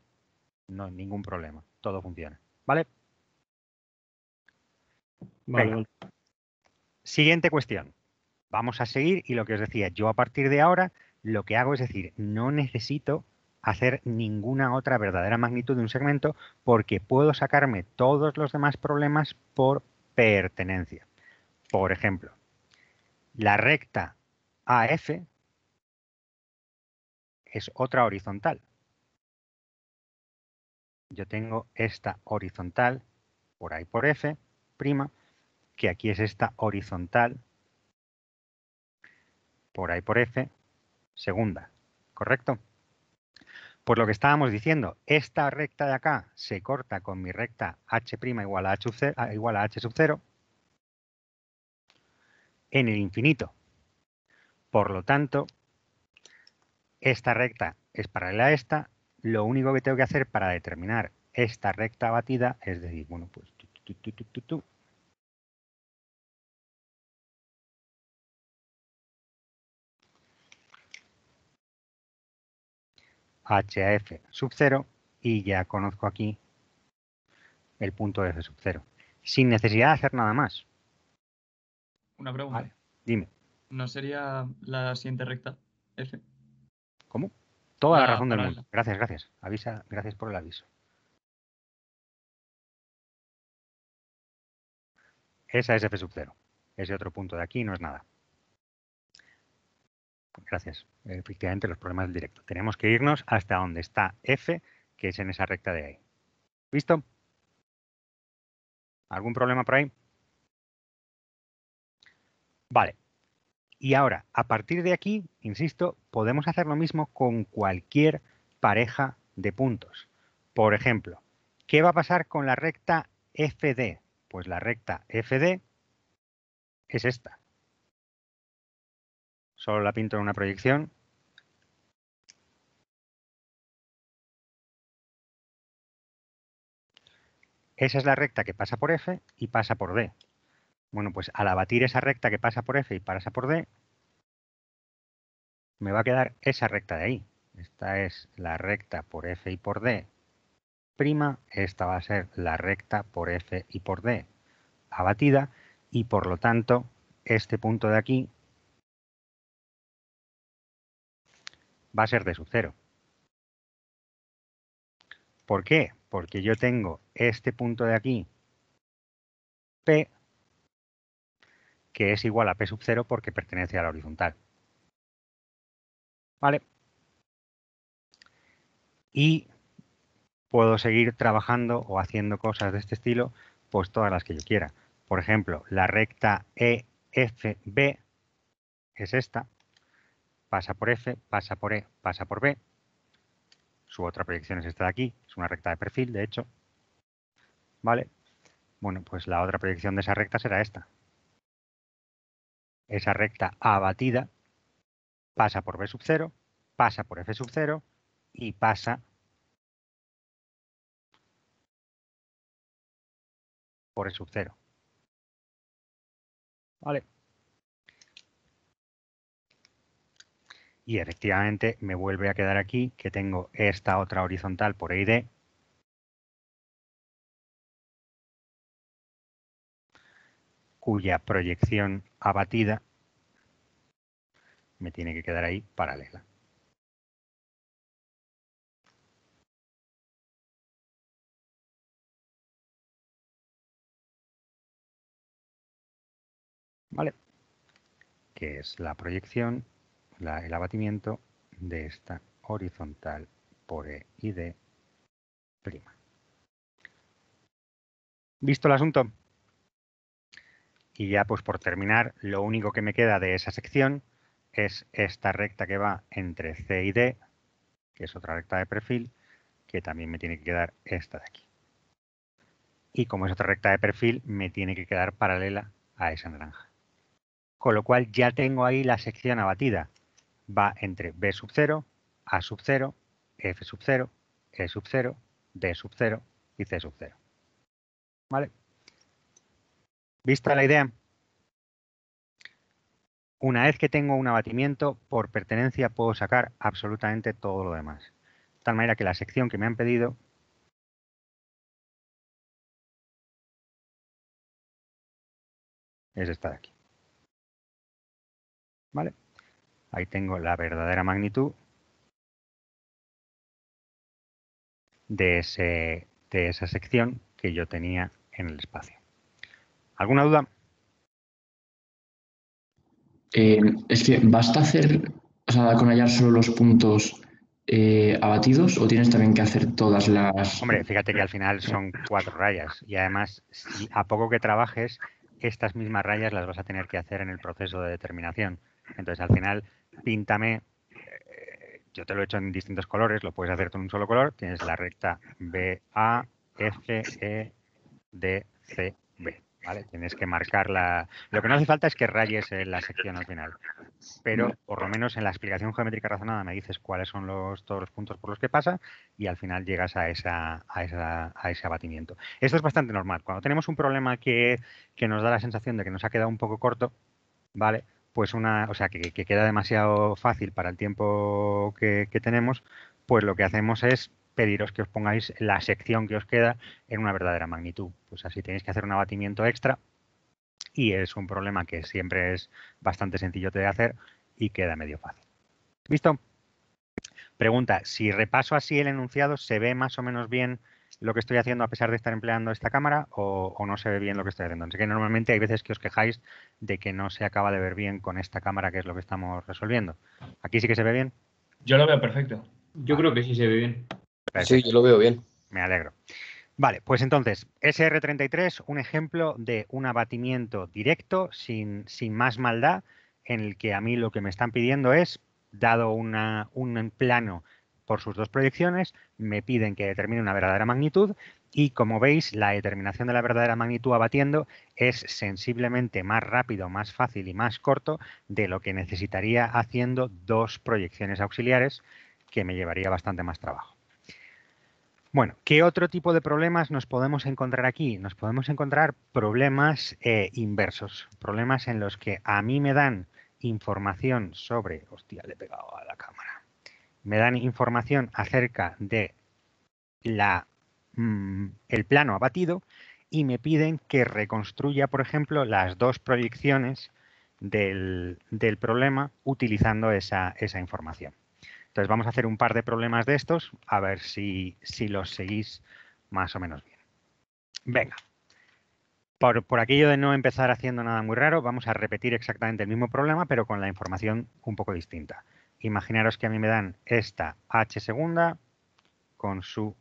No, ningún problema. Todo funciona. ¿Vale? Vale, Venga. vale. Siguiente cuestión. Vamos a seguir y lo que os decía, yo a partir de ahora lo que hago es decir, no necesito hacer ninguna otra verdadera magnitud de un segmento porque puedo sacarme todos los demás problemas por pertenencia. Por ejemplo, la recta AF es otra horizontal. Yo tengo esta horizontal por ahí por F', que aquí es esta horizontal por ahí por F, segunda, ¿correcto? Pues lo que estábamos diciendo, esta recta de acá se corta con mi recta h' igual a h sub 0 en el infinito. Por lo tanto, esta recta es paralela a esta. Lo único que tengo que hacer para determinar esta recta batida es decir, bueno, pues h a f sub 0 y ya conozco aquí el punto de f sub 0. Sin necesidad de hacer nada más. Una pregunta. Vale, dime, ¿No sería la siguiente recta F? ¿cómo? Toda la La razón del mundo. paralela. Gracias, gracias. Gracias por el aviso. Esa es f sub 0. Ese otro punto de aquí no es nada. Gracias. Efectivamente, los problemas del directo. Tenemos que irnos hasta donde está f, que es en esa recta de ahí. ¿Visto? ¿Algún problema por ahí? Vale. Y ahora, a partir de aquí, insisto, podemos hacer lo mismo con cualquier pareja de puntos. Por ejemplo, ¿qué va a pasar con la recta FD? Pues la recta FD es esta. Solo la pinto en una proyección. Esa es la recta que pasa por F y pasa por D. Bueno, pues al abatir esa recta que pasa por F y pasa por D, me va a quedar esa recta de ahí. Esta es la recta por F y por D prima. Esta va a ser la recta por F y por D abatida y por lo tanto este punto de aquí va a ser de sub 0. ¿Por qué? Porque yo tengo este punto de aquí, P, que es igual a P sub 0 porque pertenece a la horizontal. ¿Vale? Y puedo seguir trabajando o haciendo cosas de este estilo, pues todas las que yo quiera. Por ejemplo, la recta EFB es esta, pasa por F, pasa por E, pasa por B. Su otra proyección es esta de aquí, es una recta de perfil, de hecho. ¿Vale? Bueno, pues la otra proyección de esa recta será esta. Esa recta abatida pasa por B sub 0, pasa por F sub 0 y pasa por E sub 0. ¿Vale? Y efectivamente me vuelve a quedar aquí que tengo esta otra horizontal por E y D, cuya proyección abatida me tiene que quedar ahí paralela. ¿vale? Que es la proyección, el abatimiento de esta horizontal por E y D'. ¿Visto el asunto? Y ya pues por terminar, lo único que me queda de esa sección es esta recta que va entre C y D, que es otra recta de perfil, que también me tiene que quedar esta de aquí. Y como es otra recta de perfil, me tiene que quedar paralela a esa naranja. Con lo cual ya tengo ahí la sección abatida. Va entre B sub 0, A sub 0, F sub 0, E sub 0, D sub 0 y C sub 0. ¿Vale? ¿Vista la idea? Una vez que tengo un abatimiento, por pertenencia puedo sacar absolutamente todo lo demás. De tal manera que la sección que me han pedido es esta de aquí. ¿Vale? Ahí tengo la verdadera magnitud de esa sección que yo tenía en el espacio. ¿Alguna duda? Es que basta hacer, o sea, con hallar solo los puntos abatidos o tienes también que hacer todas las... Hombre, fíjate que al final son 4 rayas y además, si a poco que trabajes, estas mismas rayas las vas a tener que hacer en el proceso de determinación. Entonces, al final, píntame, yo te lo he hecho en distintos colores, lo puedes hacer con un solo color. Tienes la recta BA, F, E, D, C, B. ¿Vale? Tienes que marcarla. Lo que no hace falta es que rayes la sección al final. Pero por lo menos en la explicación geométrica razonada me dices cuáles son todos los puntos por los que pasa y al final llegas a ese abatimiento. Esto es bastante normal. Cuando tenemos un problema que nos da la sensación de que nos ha quedado un poco corto, ¿vale? Pues o sea, que queda demasiado fácil para el tiempo que tenemos, pues lo que hacemos es pediros que os pongáis la sección que os queda en una verdadera magnitud. Pues así tenéis que hacer un abatimiento extra y es un problema que siempre es bastante sencillo de hacer y queda medio fácil. ¿Listo? Pregunta, si repaso así el enunciado, ¿se ve más o menos bien lo que estoy haciendo a pesar de estar empleando esta cámara o no se ve bien lo que estoy haciendo? Así que normalmente hay veces que os quejáis de que no se acaba de ver bien con esta cámara, que es lo que estamos resolviendo. ¿Aquí sí que se ve bien? Yo lo veo perfecto. Yo creo que sí se ve bien. Perfecto. Sí, yo lo veo bien. Me alegro. Vale, pues entonces, SR33, un ejemplo de un abatimiento directo, sin más maldad, en el que a mí lo que me están pidiendo es, dado un plano por sus dos proyecciones, me piden que determine una verdadera magnitud y, como veis, la determinación de la verdadera magnitud abatiendo es sensiblemente más rápido, más fácil y más corto de lo que necesitaría haciendo dos proyecciones auxiliares, que me llevaría bastante más trabajo. Bueno, ¿qué otro tipo de problemas nos podemos encontrar aquí? Nos podemos encontrar problemas inversos, problemas en los que a mí me dan información sobre... Hostia, le he pegado a la cámara. Me dan información acerca de el plano abatido y me piden que reconstruya, por ejemplo, las dos proyecciones del problema utilizando esa información. Entonces vamos a hacer un par de problemas de estos, a ver si los seguís más o menos bien. Venga, por aquello de no empezar haciendo nada muy raro, vamos a repetir exactamente el mismo problema, pero con la información un poco distinta. Imaginaros que a mí me dan esta h segunda con su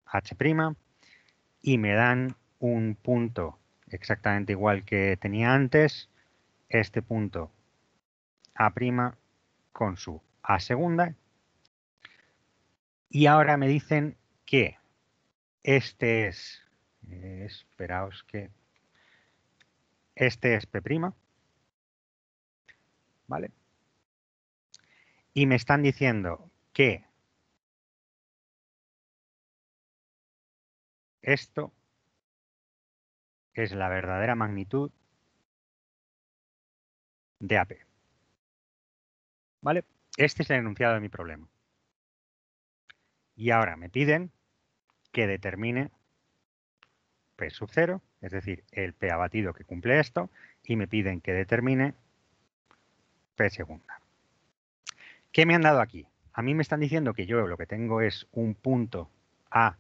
h' y me dan un punto exactamente igual que tenía antes, este punto a' con su a segunda. Y ahora me dicen que este es, esperaos que este es P', ¿vale? Y me están diciendo que esto es la verdadera magnitud de AP, ¿vale? Este es el enunciado de mi problema. Y ahora me piden que determine P sub 0, es decir, el P abatido que cumple esto, y me piden que determine P segunda. ¿Qué me han dado aquí? A mí me están diciendo que yo lo que tengo es un punto A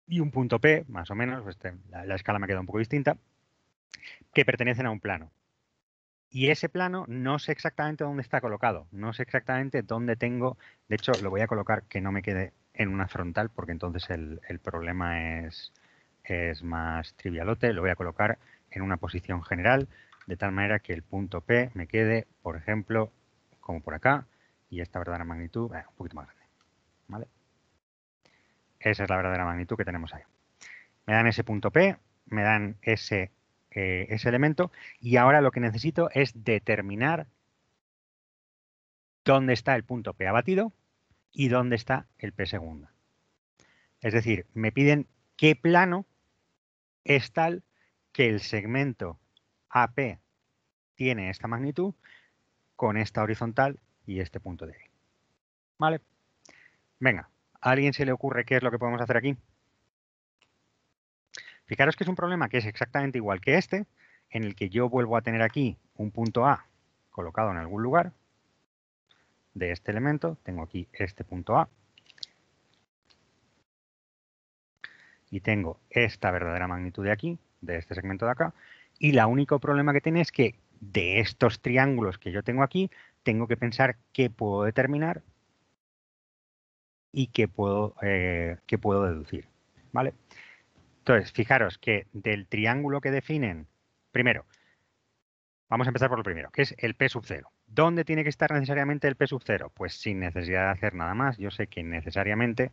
y un punto P, más o menos, pues la escala me queda un poco distinta, que pertenecen a un plano. Y ese plano no sé exactamente dónde está colocado, no sé exactamente dónde tengo, de hecho lo voy a colocar que no me quede en una frontal porque entonces el problema es más trivialote, lo voy a colocar en una posición general de tal manera que el punto P me quede, por ejemplo, como por acá y esta verdadera magnitud un poquito más grande, ¿vale? Esa es la verdadera magnitud que tenemos ahí. Me dan ese punto P, me dan ese elemento y ahora lo que necesito es determinar dónde está el punto P abatido y dónde está el P segunda. Es decir, me piden qué plano es tal que el segmento AP tiene esta magnitud con esta horizontal y este punto de ahí. ¿Vale? Venga, ¿a alguien se le ocurre qué es lo que podemos hacer aquí? Fijaros que es un problema que es exactamente igual que este, en el que yo vuelvo a tener aquí un punto A colocado en algún lugar de este elemento. Tengo aquí este punto A. Y tengo esta verdadera magnitud de aquí, de este segmento de acá. Y el único problema que tiene es que de estos triángulos que yo tengo aquí, tengo que pensar qué puedo determinar y qué puedo deducir. ¿Vale? Entonces, fijaros que del triángulo que definen, primero, vamos a empezar por lo primero, que es el P sub 0. ¿Dónde tiene que estar necesariamente el P sub 0? Pues sin necesidad de hacer nada más. Yo sé que necesariamente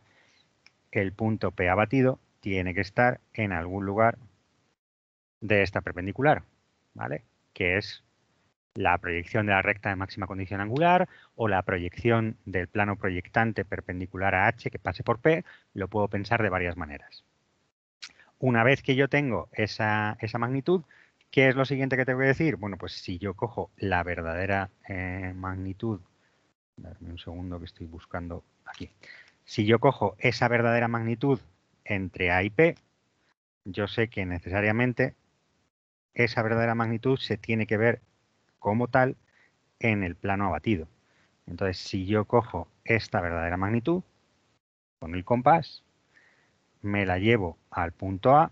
el punto P abatido tiene que estar en algún lugar de esta perpendicular, ¿vale? Que es la proyección de la recta de máxima condición angular o la proyección del plano proyectante perpendicular a H que pase por P, lo puedo pensar de varias maneras. Una vez que yo tengo esa magnitud, ¿qué es lo siguiente que tengo que decir? Bueno, pues si yo cojo la verdadera magnitud, darme un segundo que estoy buscando aquí. Si yo cojo esa verdadera magnitud entre A y P, yo sé que necesariamente esa verdadera magnitud se tiene que ver como tal en el plano abatido. Entonces, si yo cojo esta verdadera magnitud con el compás, me la llevo al punto A,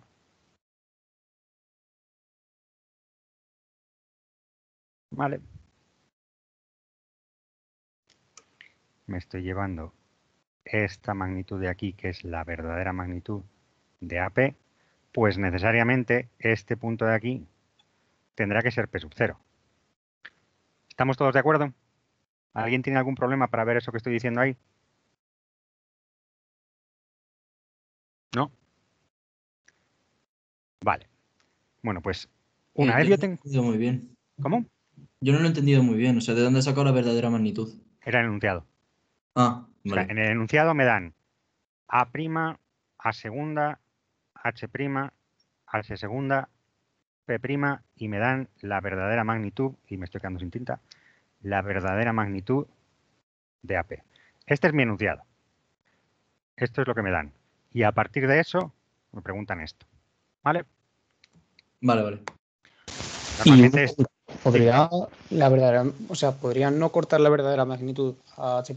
¿vale? Me estoy llevando esta magnitud de aquí, que es la verdadera magnitud de AP, pues necesariamente este punto de aquí tendrá que ser P sub 0. ¿Estamos todos de acuerdo? ¿Alguien tiene algún problema para ver eso que estoy diciendo ahí? ¿No? Vale. Bueno, pues una vez Yo yo no lo he tengo... entendido muy bien. ¿Cómo? Yo no lo he entendido muy bien. O sea, ¿de dónde he sacado la verdadera magnitud? Era el enunciado. Ah, O sea, vale. en el enunciado me dan A', A segunda, H', H segunda, P' y me dan la verdadera magnitud, y me estoy quedando sin tinta, la verdadera magnitud de AP. Este es mi enunciado. Esto es lo que me dan. Y a partir de eso me preguntan esto. ¿Vale? Vale, vale. Normalmente es... podría la verdadera, o sea, podrían no cortar la verdadera magnitud a H'.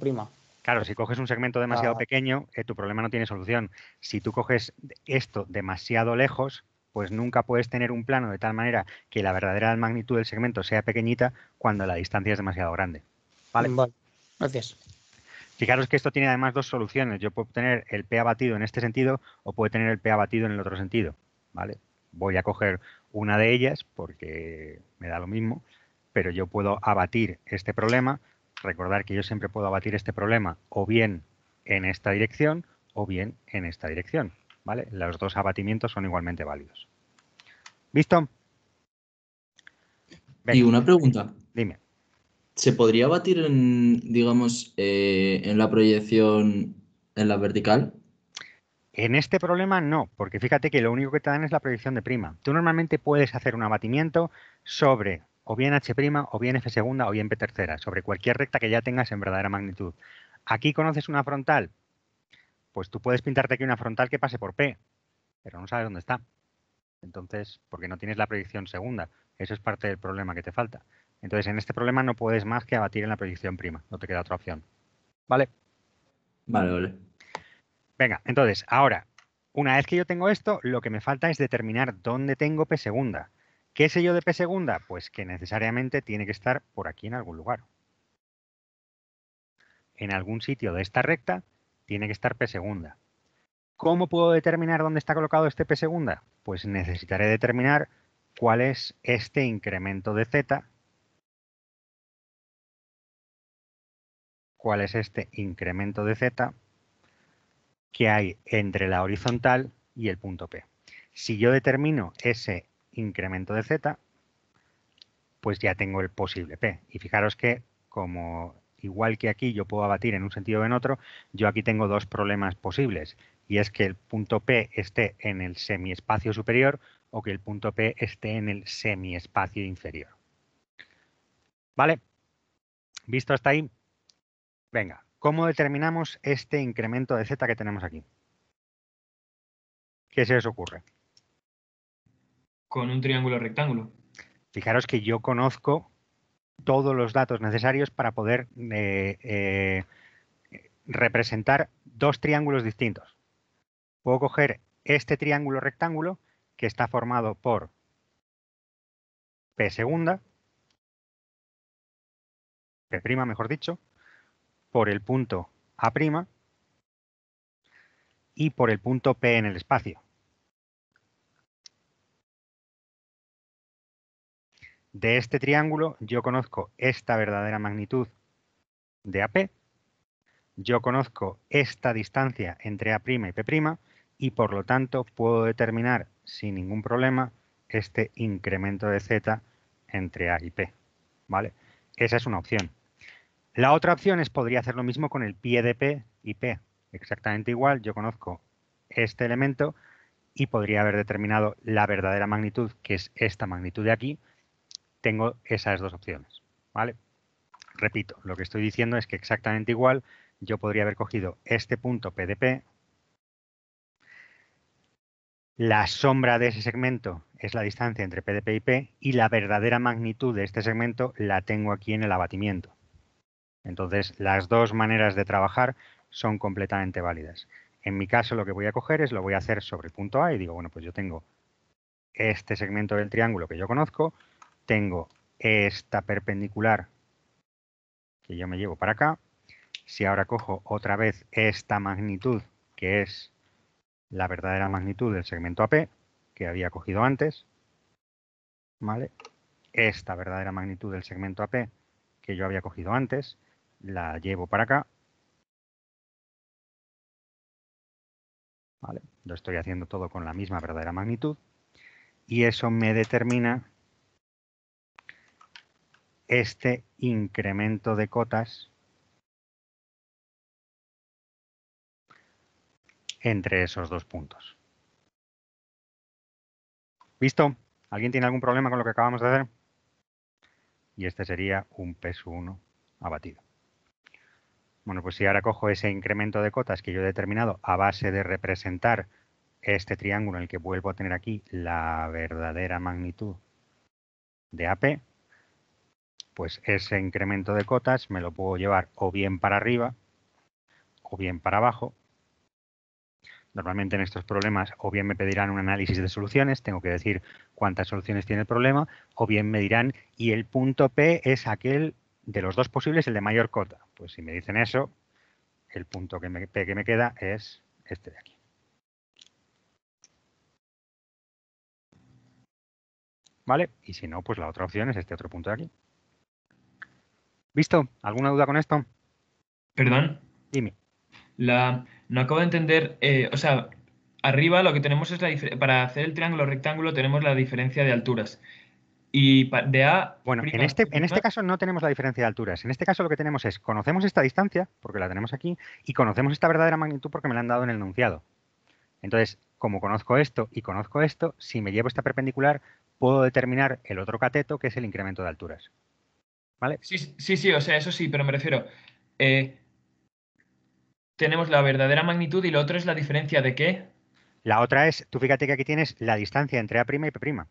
Claro, si coges un segmento demasiado Ah. pequeño, tu problema no tiene solución. Si tú coges esto demasiado lejos, pues nunca puedes tener un plano de tal manera que la verdadera magnitud del segmento sea pequeñita cuando la distancia es demasiado grande. ¿Vale? Vale, gracias. Fijaros que esto tiene además dos soluciones. Yo puedo tener el P abatido en este sentido o puedo tener el P abatido en el otro sentido. ¿Vale? Voy a coger una de ellas porque me da lo mismo, pero yo puedo abatir este problema. Recordar que yo siempre puedo abatir este problema o bien en esta dirección o bien en esta dirección. ¿Vale? Los dos abatimientos son igualmente válidos. ¿Visto? Y Venga, una pregunta. dime. ¿Se podría batir en, digamos, en la proyección en la vertical? En este problema no, porque fíjate que lo único que te dan es la proyección de prima. Tú normalmente puedes hacer un abatimiento sobre o bien H' o bien F segunda o bien P tercera, sobre cualquier recta que ya tengas en verdadera magnitud. Aquí conoces una frontal, pues tú puedes pintarte aquí una frontal que pase por P, pero no sabes dónde está. Entonces, porque no tienes la proyección segunda. Eso es parte del problema que te falta. Entonces, en este problema no puedes más que abatir en la proyección prima. No te queda otra opción. ¿Vale? Vale, vale. Venga, entonces, ahora, una vez que yo tengo esto, lo que me falta es determinar dónde tengo P segunda, ¿Qué sé yo de P segunda? Pues que necesariamente tiene que estar por aquí en algún lugar. En algún sitio de esta recta tiene que estar P segunda. ¿Cómo puedo determinar dónde está colocado este P segunda? Pues necesitaré determinar cuál es este incremento de Z. ¿Cuál es este incremento de Z que hay entre la horizontal y el punto P? Si yo determino ese incremento de Z, pues ya tengo el posible P. Y fijaros que, como igual que aquí yo puedo abatir en un sentido o en otro, yo aquí tengo dos problemas posibles. Y es que el punto P esté en el semiespacio superior o que el punto P esté en el semiespacio inferior. ¿Vale? ¿Visto hasta ahí? Venga, ¿cómo determinamos este incremento de Z que tenemos aquí? ¿Qué se os ocurre? Con un triángulo rectángulo. Fijaros que yo conozco todos los datos necesarios para poder representar dos triángulos distintos. Puedo coger este triángulo rectángulo que está formado por P segunda, P' mejor dicho, por el punto A' y por el punto P en el espacio. De este triángulo yo conozco esta verdadera magnitud de AP, yo conozco esta distancia entre A' y P' y por lo tanto puedo determinar sin ningún problema este incremento de Z entre A y P. ¿Vale? Esa es una opción. La otra opción es podría hacer lo mismo con el pie de P y P. Exactamente igual, yo conozco este elemento y podría haber determinado la verdadera magnitud, que es esta magnitud de aquí. Tengo esas dos opciones. ¿Vale? Repito, lo que estoy diciendo es que exactamente igual yo podría haber cogido este punto P de P. La sombra de ese segmento es la distancia entre P de P y P y la verdadera magnitud de este segmento la tengo aquí en el abatimiento. Entonces, las dos maneras de trabajar son completamente válidas. En mi caso, lo que voy a coger es lo voy a hacer sobre el punto A y digo, bueno, pues yo tengo este segmento del triángulo que yo conozco, tengo esta perpendicular que yo me llevo para acá. Si ahora cojo otra vez esta magnitud, que es la verdadera magnitud del segmento AP, que había cogido antes, ¿vale? Esta verdadera magnitud del segmento AP, que yo había cogido antes, la llevo para acá. ¿Vale? Lo estoy haciendo todo con la misma verdadera magnitud y eso me determina este incremento de cotas entre esos dos puntos. ¿Visto? ¿Alguien tiene algún problema con lo que acabamos de hacer? Y este sería un P1 abatido. Bueno, pues si ahora cojo ese incremento de cotas que yo he determinado a base de representar este triángulo en el que vuelvo a tener aquí la verdadera magnitud de AP, pues ese incremento de cotas me lo puedo llevar o bien para arriba o bien para abajo. Normalmente en estos problemas o bien me pedirán un análisis de soluciones, tengo que decir cuántas soluciones tiene el problema, o bien me dirán, y el punto P es aquel de los dos posibles, el de mayor cota. Pues si me dicen eso, el punto P que me queda es este de aquí. ¿Vale? Y si no, pues la otra opción es este otro punto de aquí. ¿Visto? ¿Alguna duda con esto? Perdón, Dime. no acabo de entender, o sea, arriba lo que tenemos es para hacer el triángulo rectángulo tenemos la diferencia de alturas. Y de A', Bueno, en este caso no tenemos la diferencia de alturas. En este caso lo que tenemos es, conocemos esta distancia, porque la tenemos aquí, y conocemos esta verdadera magnitud porque me la han dado en el enunciado. Entonces, como conozco esto y conozco esto, si me llevo esta perpendicular, puedo determinar el otro cateto, que es el incremento de alturas. ¿Vale? Sí, sí, sí, o sea, eso sí, pero me refiero, eh, tenemos la verdadera magnitud y lo otro es la diferencia de qué. La otra es, tú fíjate que aquí tienes la distancia entre A' y P'.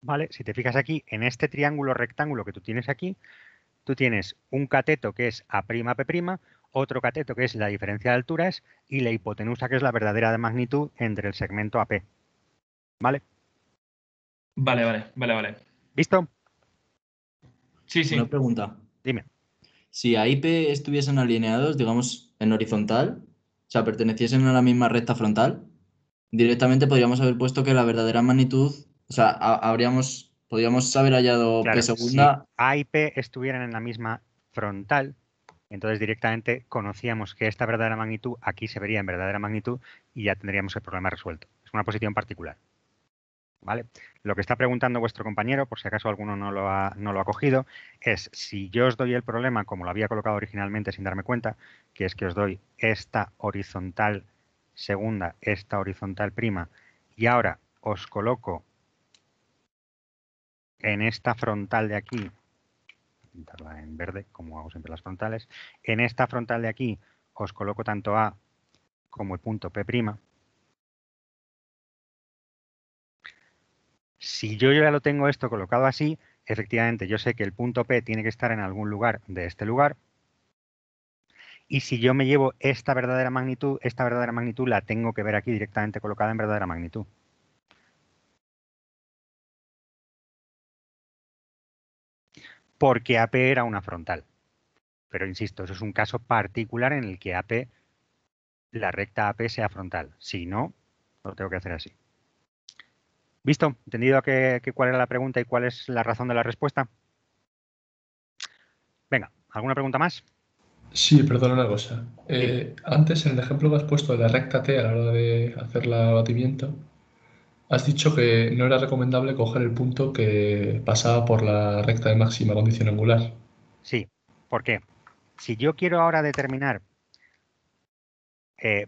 ¿Vale? Si te fijas aquí, en este triángulo rectángulo que tú tienes aquí, tú tienes un cateto que es A'P', otro cateto que es la diferencia de alturas y la hipotenusa que es la verdadera de magnitud entre el segmento AP. ¿Vale? Vale. ¿Visto? Sí, sí. Una pregunta. Dime. Si A y P estuviesen alineados, digamos, en horizontal, o sea, perteneciesen a la misma recta frontal, directamente podríamos haber puesto que la verdadera magnitud, o sea, podríamos haber hallado P Claro, si segunda. A y P estuvieran en la misma frontal, entonces directamente conocíamos que esta verdadera magnitud aquí se vería en verdadera magnitud y ya tendríamos el problema resuelto. Es una posición particular. ¿Vale? Lo que está preguntando vuestro compañero, por si acaso alguno no lo ha cogido, es si yo os doy el problema como lo había colocado originalmente sin darme cuenta, que es que os doy esta horizontal segunda, esta horizontal prima, y ahora os coloco en esta frontal de aquí, pintarla en verde, como hago siempre las frontales, en esta frontal de aquí os coloco tanto A como el punto P'. Si yo ya lo tengo esto colocado así, efectivamente yo sé que el punto P tiene que estar en algún lugar de este lugar. Y si yo me llevo esta verdadera magnitud la tengo que ver aquí directamente colocada en verdadera magnitud. Porque AP era una frontal. Pero insisto, eso es un caso particular en el que AP, la recta AP sea frontal. Si no, lo tengo que hacer así. ¿Visto? ¿Entendido cuál era la pregunta y cuál es la razón de la respuesta? Venga, ¿alguna pregunta más? Sí, perdona una cosa. Dime. Antes, en el ejemplo que has puesto de la recta T a la hora de hacer el abatimiento, has dicho que no era recomendable coger el punto que pasaba por la recta de máxima condición angular. Sí. ¿Por qué? Si yo quiero ahora determinar,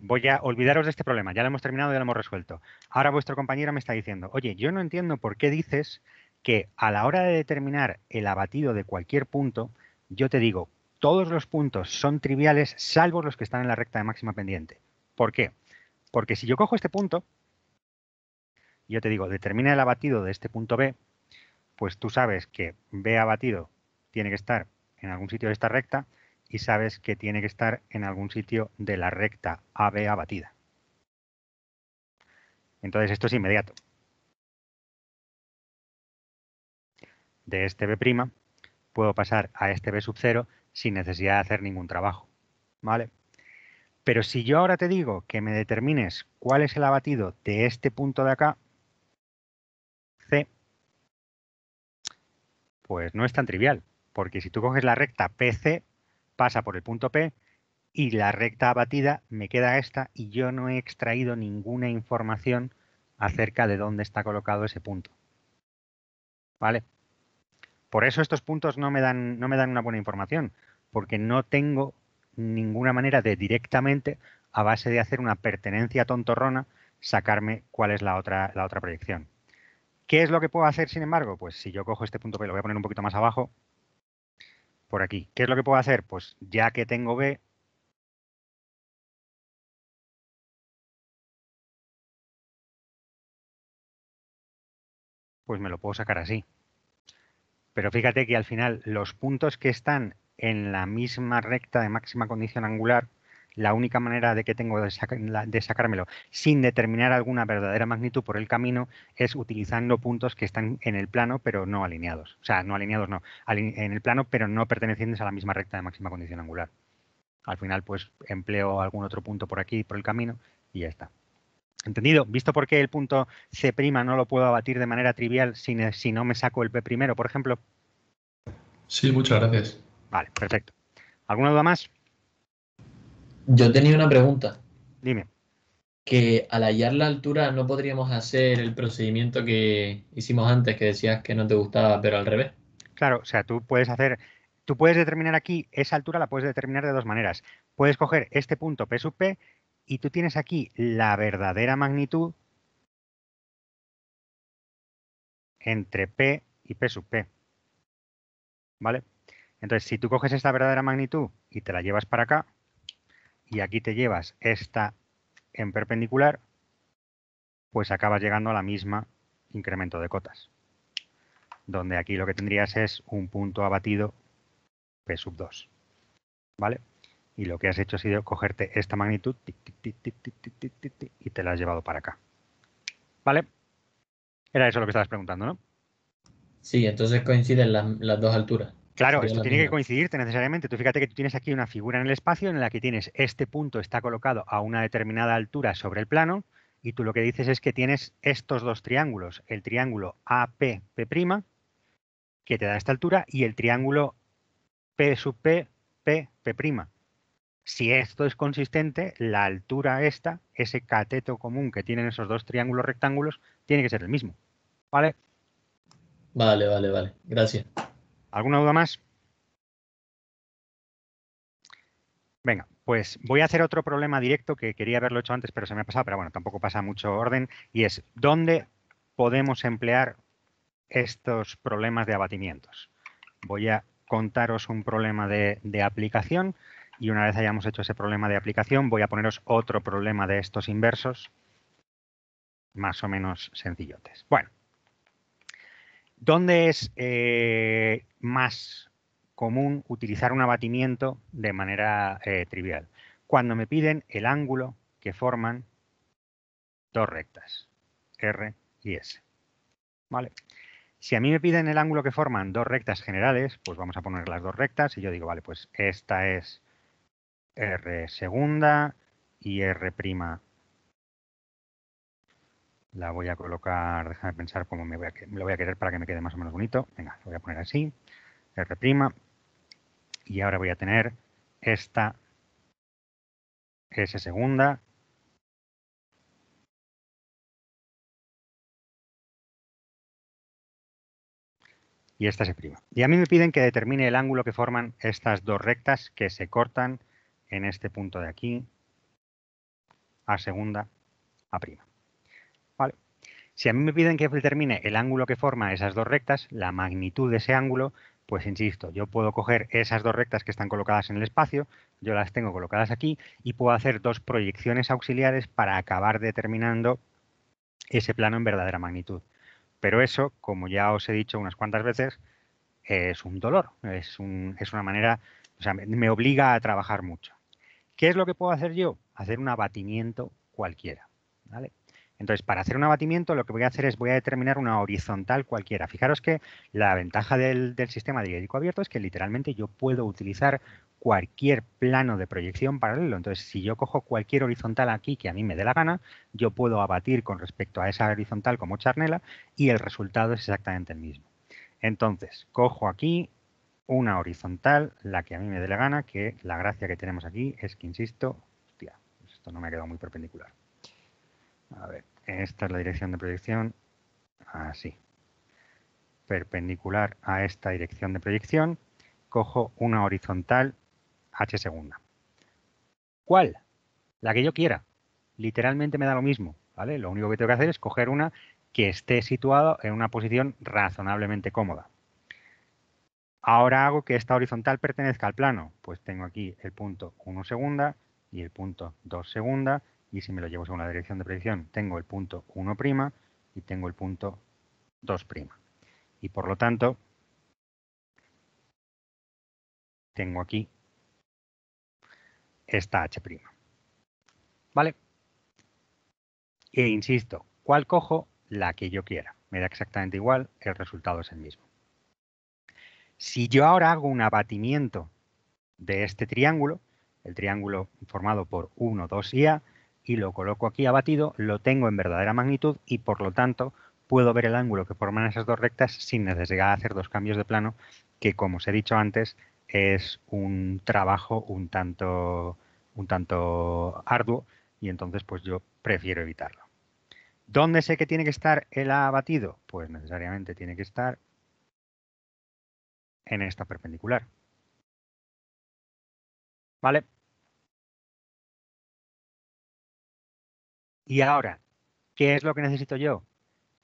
voy a olvidaros de este problema, ya lo hemos terminado, ya lo hemos resuelto. Ahora vuestro compañero me está diciendo, oye, yo no entiendo por qué dices que a la hora de determinar el abatido de cualquier punto, yo te digo, todos los puntos son triviales salvo los que están en la recta de máxima pendiente. ¿Por qué? Porque si yo cojo este punto, yo te digo, determina el abatido de este punto B, pues tú sabes que B abatido tiene que estar en algún sitio de esta recta y sabes que tiene que estar en algún sitio de la recta AB abatida. Entonces esto es inmediato. De este B' puedo pasar a este B sub 0 sin necesidad de hacer ningún trabajo. ¿Vale? Pero si yo ahora te digo que me determines cuál es el abatido de este punto de acá, C, pues no es tan trivial, porque si tú coges la recta PC, pasa por el punto P y la recta abatida me queda esta y yo no he extraído ninguna información acerca de dónde está colocado ese punto. ¿Vale? Por eso estos puntos no me dan una buena información, porque no tengo ninguna manera de directamente, a base de hacer una pertenencia tontorrona, sacarme cuál es la otra proyección. ¿Qué es lo que puedo hacer, sin embargo? Pues si yo cojo este punto B, lo voy a poner un poquito más abajo, por aquí. ¿Qué es lo que puedo hacer? Pues ya que tengo B, pues me lo puedo sacar así. Pero fíjate que al final los puntos que están en la misma recta de máxima condición angular, la única manera de que tengo de sacármelo sin determinar alguna verdadera magnitud por el camino es utilizando puntos que están en el plano pero no alineados. O sea, no alineados no, en el plano pero no pertenecientes a la misma recta de máxima condición angular. Al final pues empleo algún otro punto por aquí, por el camino y ya está. ¿Entendido? ¿Visto por qué el punto C' no lo puedo abatir de manera trivial si no me saco el P primero, por ejemplo? Sí, muchas gracias. Vale, perfecto. ¿Alguna duda más? Yo tenía una pregunta. Dime. Que al hallar la altura no podríamos hacer el procedimiento que hicimos antes, que decías que no te gustaba, pero al revés. Claro, o sea, tú puedes determinar aquí, esa altura la puedes determinar de dos maneras. Puedes coger este punto P sub P y tú tienes aquí la verdadera magnitud entre P y P sub P. ¿Vale? Entonces, si tú coges esta verdadera magnitud y te la llevas para acá, y aquí te llevas esta en perpendicular, pues acabas llegando a la misma incremento de cotas. Donde aquí lo que tendrías es un punto abatido P sub 2. ¿Vale? Y lo que has hecho ha sido cogerte esta magnitud y te la has llevado para acá. ¿Vale? Era eso lo que estabas preguntando, ¿no? Sí, entonces coinciden las dos alturas. Claro, Sería esto la tiene que misma. coincidirte necesariamente. Tú fíjate que tú tienes aquí una figura en el espacio en la que tienes este punto está colocado a una determinada altura sobre el plano y tú lo que dices es que tienes estos dos triángulos, el triángulo APP', que te da esta altura, y el triángulo P sub P, P, P'. Si esto es consistente, la altura esta, ese cateto común que tienen esos dos triángulos rectángulos, tiene que ser el mismo. ¿Vale? Vale. Gracias. ¿Alguna duda más? Venga, pues voy a hacer otro problema directo que quería haberlo hecho antes, pero se me ha pasado, pero bueno, tampoco pasa mucho orden, y es ¿dónde podemos emplear estos problemas de abatimientos? Voy a contaros un problema de aplicación y una vez hayamos hecho ese problema de aplicación voy a poneros otro problema de estos inversos más o menos sencillotes. Bueno, ¿dónde es más común utilizar un abatimiento de manera trivial? Cuando me piden el ángulo que forman dos rectas, R y S. ¿Vale? Si a mí me piden el ángulo que forman dos rectas generales, pues vamos a poner las dos rectas y yo digo, vale, pues esta es R segunda y R'. La voy a colocar, déjame pensar cómo me lo voy a querer para que me quede más o menos bonito. Venga, lo voy a poner así, R'. Y ahora voy a tener esta S segunda. Y esta S'. Y a mí me piden que determine el ángulo que forman estas dos rectas que se cortan en este punto de aquí, A segunda, A'. ¿Vale? Si a mí me piden que determine el ángulo que forma esas dos rectas, la magnitud de ese ángulo, pues insisto, yo puedo coger esas dos rectas que están colocadas en el espacio, yo las tengo colocadas aquí y puedo hacer dos proyecciones auxiliares para acabar determinando ese plano en verdadera magnitud. Pero eso, como ya os he dicho unas cuantas veces, es un dolor, es una manera, o sea, me obliga a trabajar mucho. ¿Qué es lo que puedo hacer yo? Hacer un abatimiento cualquiera, ¿vale? Entonces, para hacer un abatimiento, lo que voy a hacer es voy a determinar una horizontal cualquiera. Fijaros que la ventaja del sistema diédrico abierto es que literalmente yo puedo utilizar cualquier plano de proyección paralelo. Entonces, si yo cojo cualquier horizontal aquí que a mí me dé la gana, yo puedo abatir con respecto a esa horizontal como charnela y el resultado es exactamente el mismo. Entonces, cojo aquí una horizontal, la que a mí me dé la gana, que la gracia que tenemos aquí es que, insisto, hostia, esto no me ha quedado muy perpendicular. A ver, esta es la dirección de proyección, así. Perpendicular a esta dirección de proyección, cojo una horizontal H segunda. ¿Cuál? La que yo quiera. Literalmente me da lo mismo, ¿vale? Lo único que tengo que hacer es coger una que esté situada en una posición razonablemente cómoda. Ahora hago que esta horizontal pertenezca al plano. Pues tengo aquí el punto 1 segunda y el punto 2 segunda. Y si me lo llevo según la dirección de proyección, tengo el punto 1' y tengo el punto 2'. Y por lo tanto, tengo aquí esta H'. ¿Vale? E insisto, ¿cuál cojo? La que yo quiera. Me da exactamente igual, el resultado es el mismo. Si yo ahora hago un abatimiento de este triángulo, el triángulo formado por 1, 2 y A, y lo coloco aquí abatido, lo tengo en verdadera magnitud y por lo tanto puedo ver el ángulo que forman esas dos rectas sin necesidad de hacer dos cambios de plano, que como os he dicho antes es un trabajo un tanto arduo y entonces pues yo prefiero evitarlo. ¿Dónde sé que tiene que estar el A abatido? Pues necesariamente tiene que estar en esta perpendicular. ¿Vale? Y ahora, ¿qué es lo que necesito yo?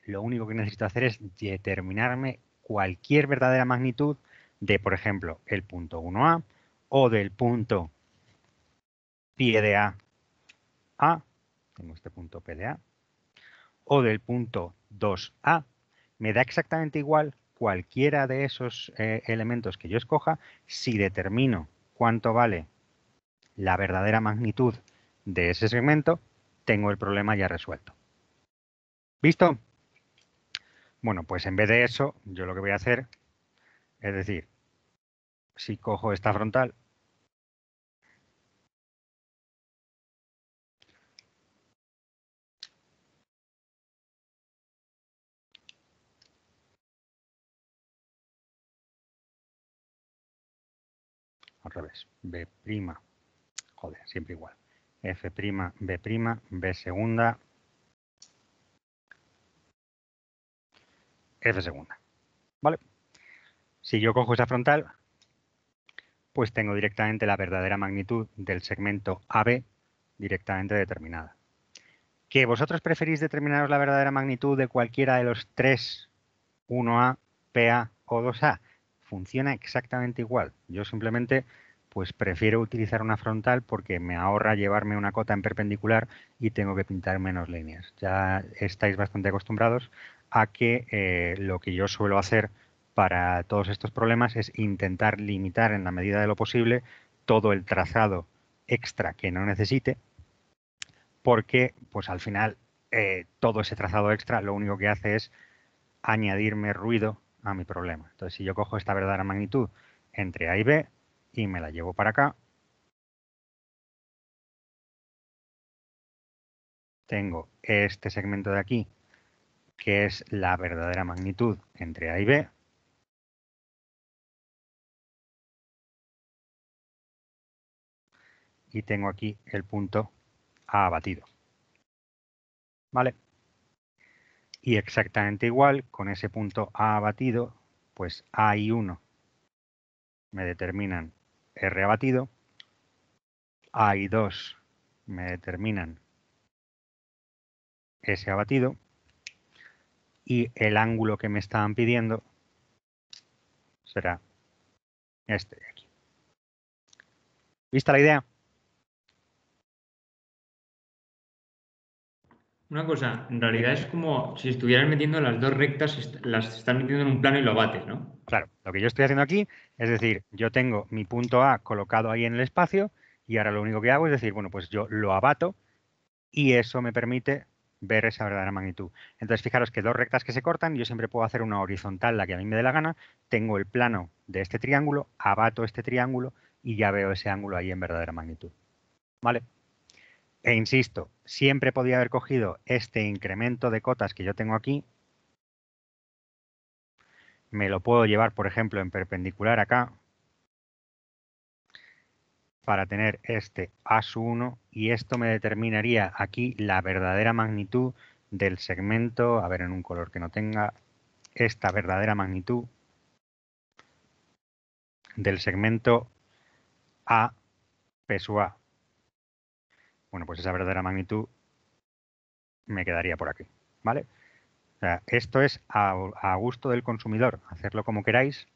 Lo único que necesito hacer es determinarme cualquier verdadera magnitud de, por ejemplo, el punto 1A o del punto pie de A, tengo este punto P de A, o del punto 2A. Me da exactamente igual cualquiera de esos elementos que yo escoja si determino cuánto vale la verdadera magnitud de ese segmento, tengo el problema ya resuelto. ¿Visto? Bueno, pues en vez de eso, yo lo que voy a hacer es decir, si cojo esta frontal, al revés, B', joder, siempre igual, F', B', B segunda, F segunda, ¿vale? Si yo cojo esa frontal, pues tengo directamente la verdadera magnitud del segmento AB directamente determinada. ¿Que vosotros preferís determinaros la verdadera magnitud de cualquiera de los tres, 1A, PA o 2A? Funciona exactamente igual. Yo simplemente pues prefiero utilizar una frontal porque me ahorra llevarme una cota en perpendicular y tengo que pintar menos líneas. Ya estáis bastante acostumbrados a que lo que yo suelo hacer para todos estos problemas es intentar limitar en la medida de lo posible todo el trazado extra que no necesite, porque pues al final todo ese trazado extra lo único que hace es añadirme ruido a mi problema. Entonces, si yo cojo esta verdadera magnitud entre A y B y me la llevo para acá, tengo este segmento de aquí, que es la verdadera magnitud entre A y B, y tengo aquí el punto A abatido. ¿Vale? Y exactamente igual, con ese punto A abatido, pues A y 1 me determinan R abatido, A y 2 me determinan S abatido, y el ángulo que me estaban pidiendo será este de aquí. ¿Vista la idea? Una cosa, en realidad es como si estuvieras metiendo las dos rectas, las estás metiendo en un plano y lo bates, ¿no? Claro, lo que yo estoy haciendo aquí es decir, yo tengo mi punto A colocado ahí en el espacio y ahora lo único que hago es decir, bueno, pues yo lo abato y eso me permite ver esa verdadera magnitud. Entonces, fijaros que dos rectas que se cortan, yo siempre puedo hacer una horizontal, la que a mí me dé la gana, tengo el plano de este triángulo, abato este triángulo y ya veo ese ángulo ahí en verdadera magnitud. ¿Vale? E insisto, siempre podía haber cogido este incremento de cotas que yo tengo aquí, me lo puedo llevar, por ejemplo, en perpendicular acá, para tener este A1 y esto me determinaría aquí la verdadera magnitud del segmento, a ver, en un color que no tenga, esta verdadera magnitud del segmento A peso A. Bueno, pues esa verdadera magnitud me quedaría por aquí, ¿vale? O sea, esto es a gusto del consumidor, hacerlo como queráis.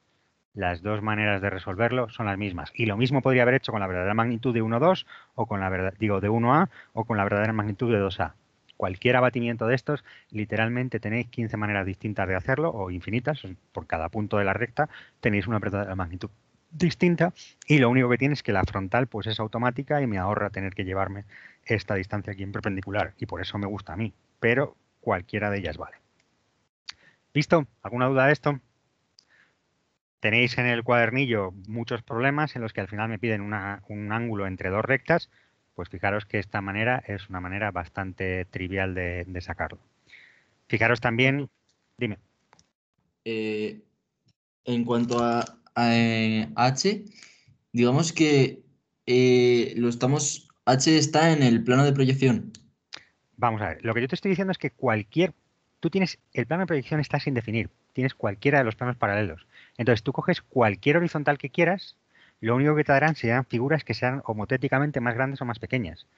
Las dos maneras de resolverlo son las mismas. Y lo mismo podría haber hecho con la verdadera magnitud de 1,2 o con la de 1A o con la verdadera magnitud de 2A. Cualquier abatimiento de estos, literalmente tenéis 15 maneras distintas de hacerlo o infinitas. Por cada punto de la recta tenéis una verdadera magnitud distinta y lo único que tiene es que la frontal pues es automática y me ahorra tener que llevarme esta distancia aquí en perpendicular y por eso me gusta a mí. Pero cualquiera de ellas vale. ¿Listo? ¿Alguna duda de esto? Tenéis en el cuadernillo muchos problemas en los que al final me piden un ángulo entre dos rectas, pues fijaros que esta manera es una manera bastante trivial de sacarlo. Fijaros también, dime. En cuanto a H, digamos que H está en el plano de proyección. Vamos a ver, lo que yo te estoy diciendo es que tú tienes, el plano de proyección está sin definir, tienes cualquiera de los planos paralelos. Entonces tú coges cualquier horizontal que quieras, lo único que te darán serán figuras que sean homotéticamente más grandes o más pequeñas.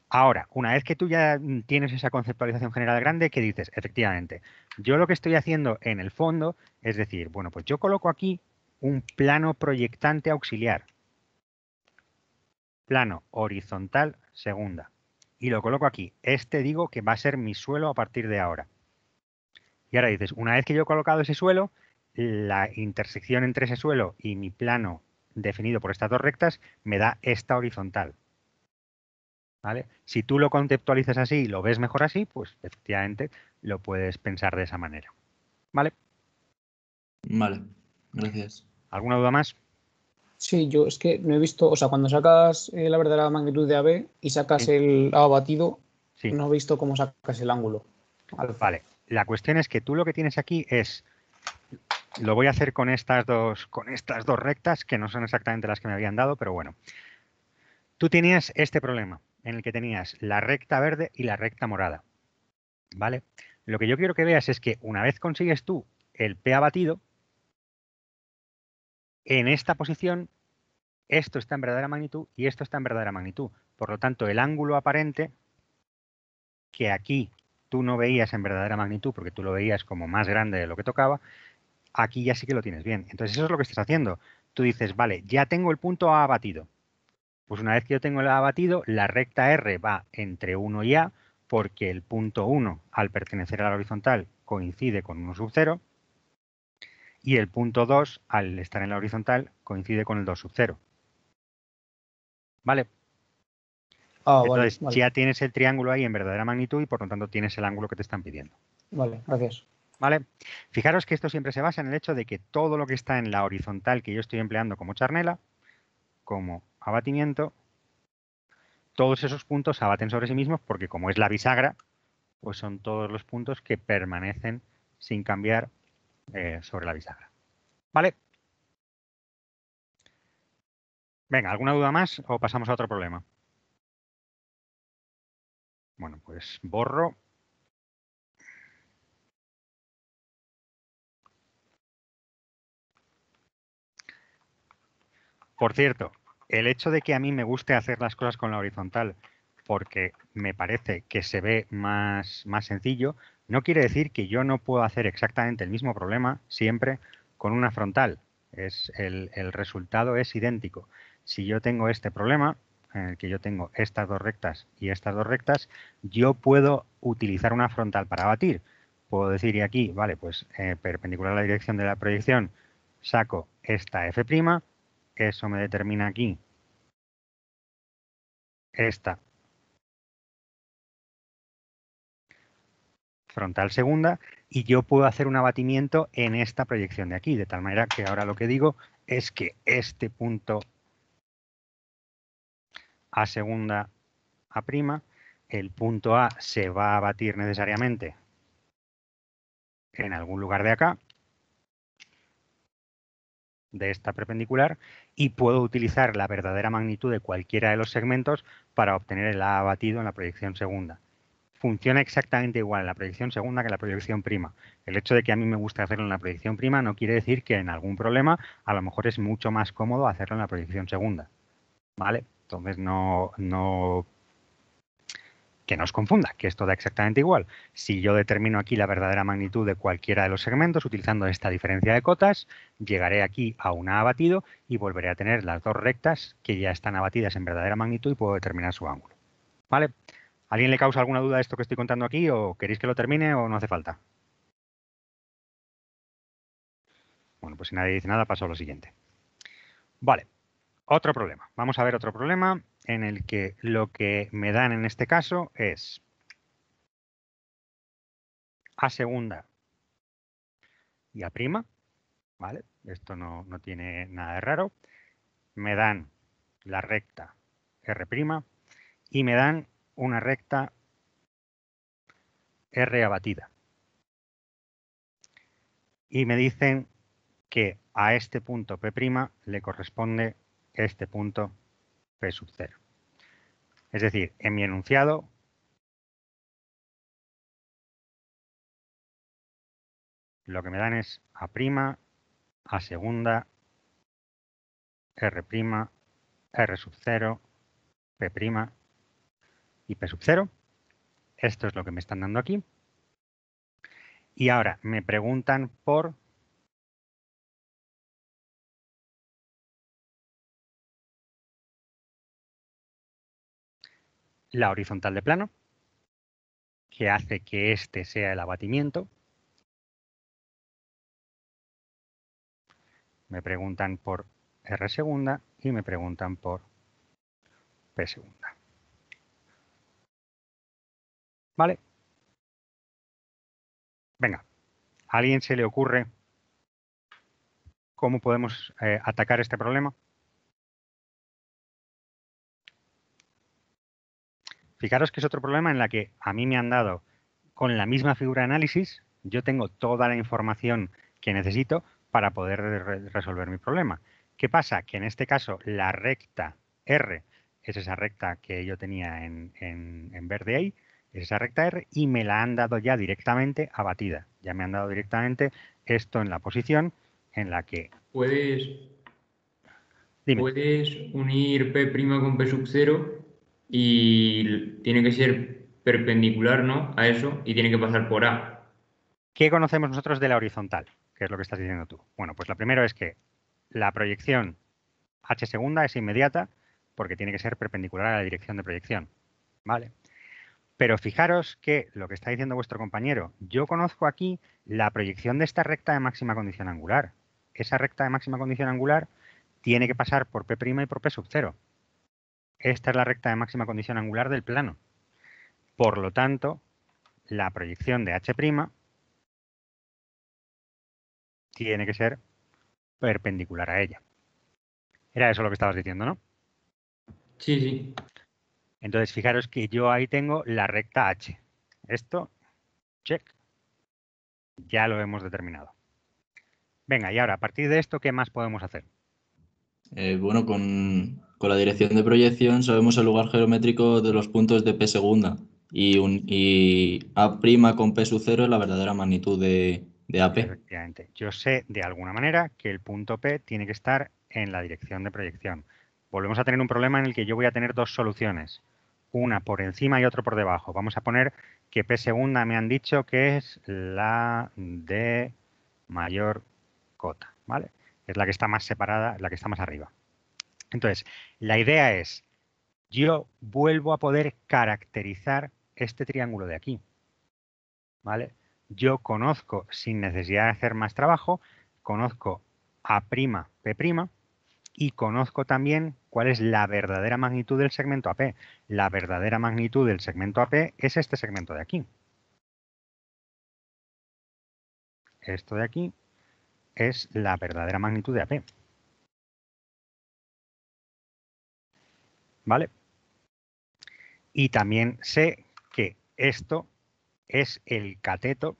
Ahora, una vez que tú ya tienes esa conceptualización general grande, ¿qué dices? Efectivamente, yo lo que estoy haciendo en el fondo es decir, bueno, pues yo coloco aquí un plano proyectante auxiliar. Plano horizontal segunda. Y lo coloco aquí. Este digo que va a ser mi suelo a partir de ahora. Y ahora dices, una vez que yo he colocado ese suelo, la intersección entre ese suelo y mi plano definido por estas dos rectas me da esta horizontal. ¿Vale? Si tú lo conceptualizas así y lo ves mejor así, pues efectivamente lo puedes pensar de esa manera. ¿Vale? Vale, gracias. ¿Alguna duda más? Sí, yo es que no he visto, o sea, cuando sacas la verdadera magnitud de AB y sacas Sí. el A batido, Sí. no he visto cómo sacas el ángulo alfa. Vale. La cuestión es que tú lo que tienes aquí es, lo voy a hacer con estas dos rectas, que no son exactamente las que me habían dado, pero bueno. Tú tenías este problema, en el que tenías la recta verde y la recta morada. ¿Vale? Lo que yo quiero que veas es que una vez consigues tú el P abatido, en esta posición, esto está en verdadera magnitud y esto está en verdadera magnitud. Por lo tanto, el ángulo aparente, que aquí tú no veías en verdadera magnitud, porque tú lo veías como más grande de lo que tocaba, aquí ya sí que lo tienes bien. Entonces, eso es lo que estás haciendo. Tú dices, vale, ya tengo el punto A abatido. Pues una vez que yo tengo el A abatido, la recta R va entre 1 y A, porque el punto 1, al pertenecer a la horizontal, coincide con 1 sub 0, y el punto 2, al estar en la horizontal, coincide con el 2 sub 0. ¿Vale? Ah, Entonces, vale. ya tienes el triángulo ahí en verdadera magnitud y por lo tanto tienes el ángulo que te están pidiendo. Vale, gracias. ¿Vale? Fijaros que esto siempre se basa en el hecho de que todo lo que está en la horizontal que yo estoy empleando como charnela, como abatimiento, todos esos puntos abaten sobre sí mismos porque como es la bisagra, pues son todos los puntos que permanecen sin cambiar sobre la bisagra. ¿Vale? Venga, ¿alguna duda más o pasamos a otro problema? Bueno, pues borro. Por cierto, el hecho de que a mí me guste hacer las cosas con la horizontal porque me parece que se ve más sencillo, no quiere decir que yo no puedo hacer exactamente el mismo problema siempre con una frontal. El resultado es idéntico. Si yo tengo este problema, en el que yo tengo estas dos rectas y estas dos rectas, yo puedo utilizar una frontal para abatir. Puedo decir, y aquí, vale, pues perpendicular a la dirección de la proyección, saco esta f', eso me determina aquí esta frontal segunda y yo puedo hacer un abatimiento en esta proyección de aquí, de tal manera que ahora lo que digo es que este punto A segunda A', el punto A se va a abatir necesariamente en algún lugar de acá, de esta perpendicular, y puedo utilizar la verdadera magnitud de cualquiera de los segmentos para obtener el A abatido en la proyección segunda. Funciona exactamente igual en la proyección segunda que en la proyección prima. El hecho de que a mí me guste hacerlo en la proyección prima no quiere decir que en algún problema a lo mejor es mucho más cómodo hacerlo en la proyección segunda. ¿Vale? Entonces que no os confunda, que esto da exactamente igual. Si yo determino aquí la verdadera magnitud de cualquiera de los segmentos utilizando esta diferencia de cotas, llegaré aquí a un A abatido y volveré a tener las dos rectas que ya están abatidas en verdadera magnitud y puedo determinar su ángulo. ¿Vale? ¿Alguien le causa alguna duda a esto que estoy contando aquí o queréis que lo termine o no hace falta? Bueno, pues si nadie dice nada, paso a lo siguiente. Vale, otro problema. Vamos a ver otro problema en el que lo que me dan en este caso es A segunda y A prima. ¿Vale? Esto no tiene nada de raro. Me dan la recta R' y me dan una recta R abatida. Y me dicen que a este punto P' le corresponde este punto P sub 0. Es decir, en mi enunciado lo que me dan es A', A segunda, R', R sub 0, P' y P sub 0. Esto es lo que me están dando aquí. Y ahora me preguntan por la horizontal de plano, que hace que este sea el abatimiento. Me preguntan por R segunda y me preguntan por P segunda. ¿Vale? Venga, ¿A alguien se le ocurre cómo podemos atacar este problema? Fijaros que es otro problema en la que a mí me han dado con la misma figura de análisis, yo tengo toda la información que necesito para poder resolver mi problema. ¿Qué pasa? Que en este caso la recta R es esa recta que yo tenía en verde ahí, es esa recta R, y me la han dado ya directamente abatida. Ya me han dado directamente esto en la posición en la que... Dime. Puedes unir P' con P sub 0 y tiene que ser perpendicular, ¿no? A eso y tiene que pasar por A. ¿Qué conocemos nosotros de la horizontal? ¿Qué es lo que estás diciendo tú? Bueno, pues lo primero es que la proyección H segunda es inmediata porque tiene que ser perpendicular a la dirección de proyección. ¿Vale? Pero fijaros que lo que está diciendo vuestro compañero, yo conozco aquí la proyección de esta recta de máxima condición angular. Esa recta de máxima condición angular tiene que pasar por P' y por P sub 0. Esta es la recta de máxima condición angular del plano. Por lo tanto, la proyección de H' tiene que ser perpendicular a ella. Era eso lo que estabas diciendo, ¿no? Sí, sí. Entonces, fijaros que yo ahí tengo la recta H. Esto, check. Ya lo hemos determinado. Venga, y ahora, a partir de esto, ¿qué más podemos hacer? Bueno, con la dirección de proyección sabemos el lugar geométrico de los puntos de P segunda y A' con P sub 0 es la verdadera magnitud de AP. Efectivamente. Yo sé de alguna manera que el punto P tiene que estar en la dirección de proyección. Volvemos a tener un problema en el que yo voy a tener dos soluciones. Una por encima y otra por debajo. Vamos a poner que P segunda me han dicho que es la de mayor cota, ¿vale? Es la que está más separada, la que está más arriba. Entonces, la idea es, yo vuelvo a poder caracterizar este triángulo de aquí, ¿vale? Yo conozco, sin necesidad de hacer más trabajo, conozco A', P', y conozco también cuál es la verdadera magnitud del segmento AP. La verdadera magnitud del segmento AP es este segmento de aquí. Esto de aquí es la verdadera magnitud de AP. ¿Vale? Y también sé que esto es el cateto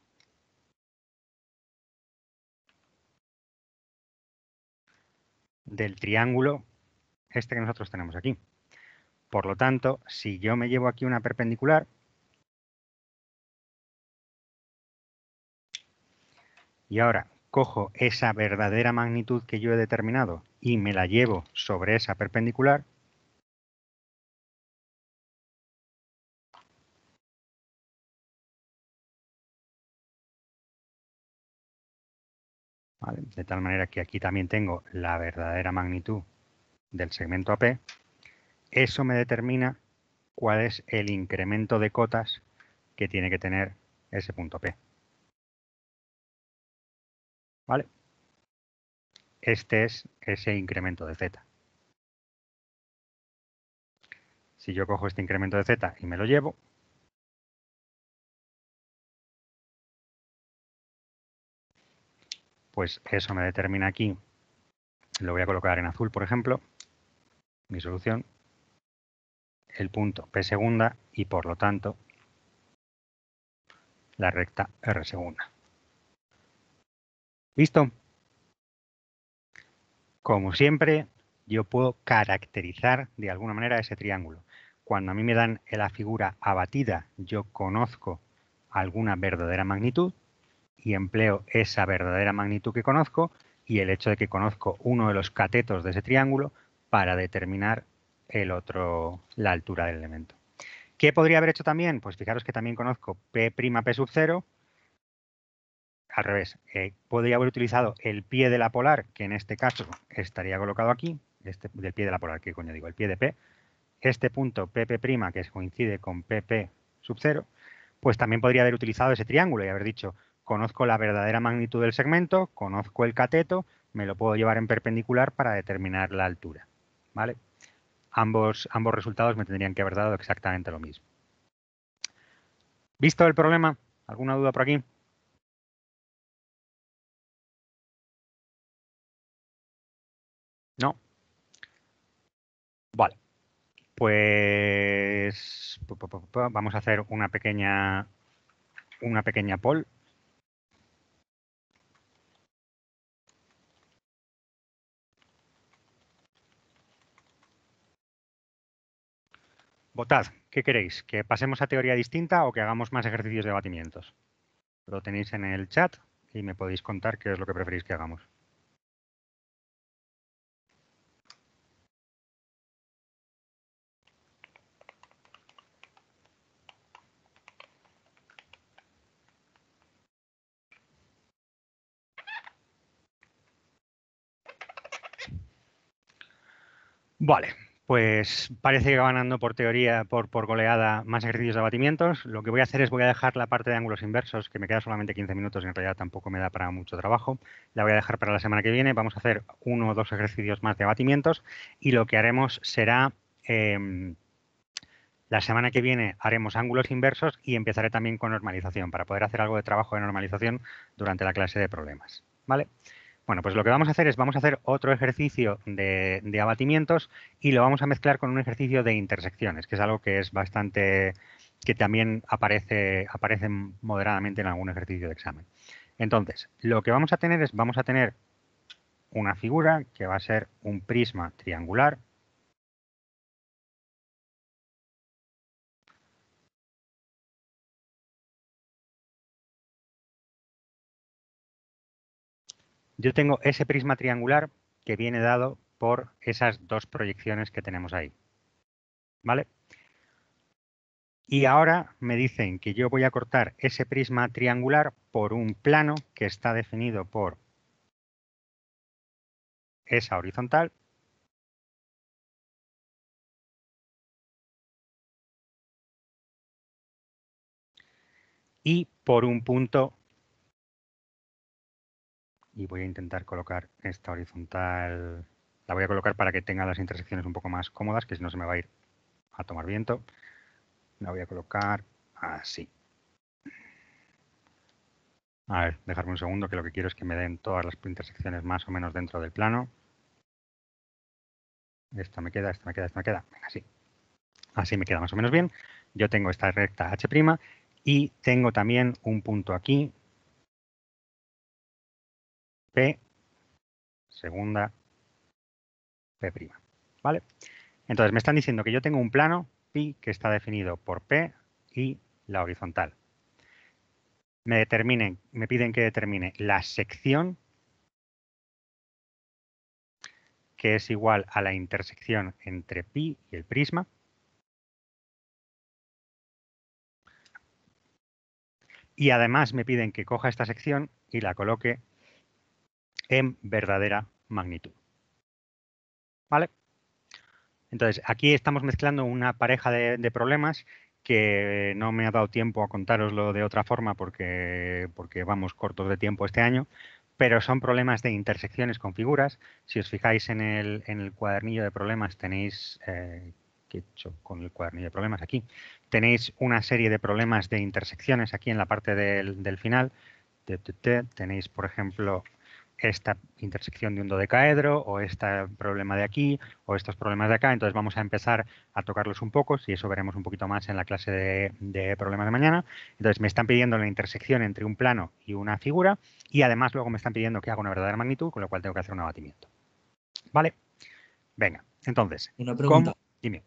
del triángulo este que nosotros tenemos aquí. Por lo tanto, si yo me llevo aquí una perpendicular, y ahora cojo esa verdadera magnitud que yo he determinado y me la llevo sobre esa perpendicular, ¿vale? De tal manera que aquí también tengo la verdadera magnitud del segmento AP, eso me determina cuál es el incremento de cotas que tiene que tener ese punto P. ¿Vale? Este es ese incremento de Z. Si yo cojo este incremento de Z y me lo llevo, pues eso me determina aquí, lo voy a colocar en azul, por ejemplo, mi solución, el punto P segunda y por lo tanto la recta R segunda. ¿Listo? Como siempre, yo puedo caracterizar de alguna manera ese triángulo. Cuando a mí me dan la figura abatida, yo conozco alguna verdadera magnitud y empleo esa verdadera magnitud que conozco y el hecho de que conozco uno de los catetos de ese triángulo para determinar el otro, la altura del elemento. ¿Qué podría haber hecho también? Pues fijaros que también conozco P', P sub 0. Al revés, podría haber utilizado el pie de la polar, que en este caso estaría colocado aquí, del pie de la polar, ¿qué coño digo? El pie de P. Este punto PP', que coincide con PP sub 0, pues también podría haber utilizado ese triángulo y haber dicho, conozco la verdadera magnitud del segmento, conozco el cateto, me lo puedo llevar en perpendicular para determinar la altura. ¿Vale? Ambos resultados me tendrían que haber dado exactamente lo mismo. ¿Visto el problema? ¿Alguna duda por aquí? Vale. Pues vamos a hacer una pequeña poll. Votad, ¿qué queréis? ¿Que pasemos a teoría distinta o que hagamos más ejercicios de abatimientos? Lo tenéis en el chat y me podéis contar qué es lo que preferís que hagamos. Vale, pues parece que va ganando por teoría, por goleada, más ejercicios de abatimientos. Lo que voy a hacer es voy a dejar la parte de ángulos inversos, que me queda solamente 15 minutos y en realidad tampoco me da para mucho trabajo. La voy a dejar para la semana que viene. Vamos a hacer 1 o 2 ejercicios más de abatimientos y lo que haremos será... la semana que viene haremos ángulos inversos y empezaré también con normalización para poder hacer algo de trabajo de normalización durante la clase de problemas. ¿Vale? Bueno, pues lo que vamos a hacer es vamos a hacer otro ejercicio de abatimientos y lo vamos a mezclar con un ejercicio de intersecciones, que es algo que es bastante, que también aparece moderadamente en algún ejercicio de examen. Entonces, lo que vamos a tener es, vamos a tener una figura que va a ser un prisma triangular. Yo tengo ese prisma triangular que viene dado por esas dos proyecciones que tenemos ahí. ¿Vale? Y ahora me dicen que yo voy a cortar ese prisma triangular por un plano que está definido por esa horizontal y por un punto, y voy a intentar colocar esta horizontal, la voy a colocar para que tenga las intersecciones un poco más cómodas, que si no se me va a ir a tomar viento. La voy a colocar así. A ver, dejarme un segundo, que lo que quiero es que me den todas las intersecciones más o menos dentro del plano. Esto me queda, esto me queda, esto me queda. Venga, así. Así me queda más o menos bien. Yo tengo esta recta H' y tengo también un punto aquí, P, segunda, P'. ¿Vale? Entonces me están diciendo que yo tengo un plano pi que está definido por P y la horizontal. Me piden que determine la sección que es igual a la intersección entre pi y el prisma. Y además me piden que coja esta sección y la coloque en verdadera magnitud. ¿Vale? Entonces, aquí estamos mezclando una pareja de problemas que no me ha dado tiempo a contároslo de otra forma porque vamos cortos de tiempo este año, pero son problemas de intersecciones con figuras. Si os fijáis en el cuadernillo de problemas tenéis, ¿qué he hecho con el cuadernillo de problemas? Aquí tenéis una serie de problemas de intersecciones aquí en la parte del final. Tenéis, por ejemplo, esta intersección de un dodecaedro o este problema de aquí o estos problemas de acá. Entonces vamos a empezar a tocarlos un poco y eso veremos un poquito más en la clase de problemas de mañana. Entonces me están pidiendo la intersección entre un plano y una figura y además luego me están pidiendo que haga una verdadera magnitud, con lo cual tengo que hacer un abatimiento. ¿Vale? Venga, entonces, Una pregunta. Dime.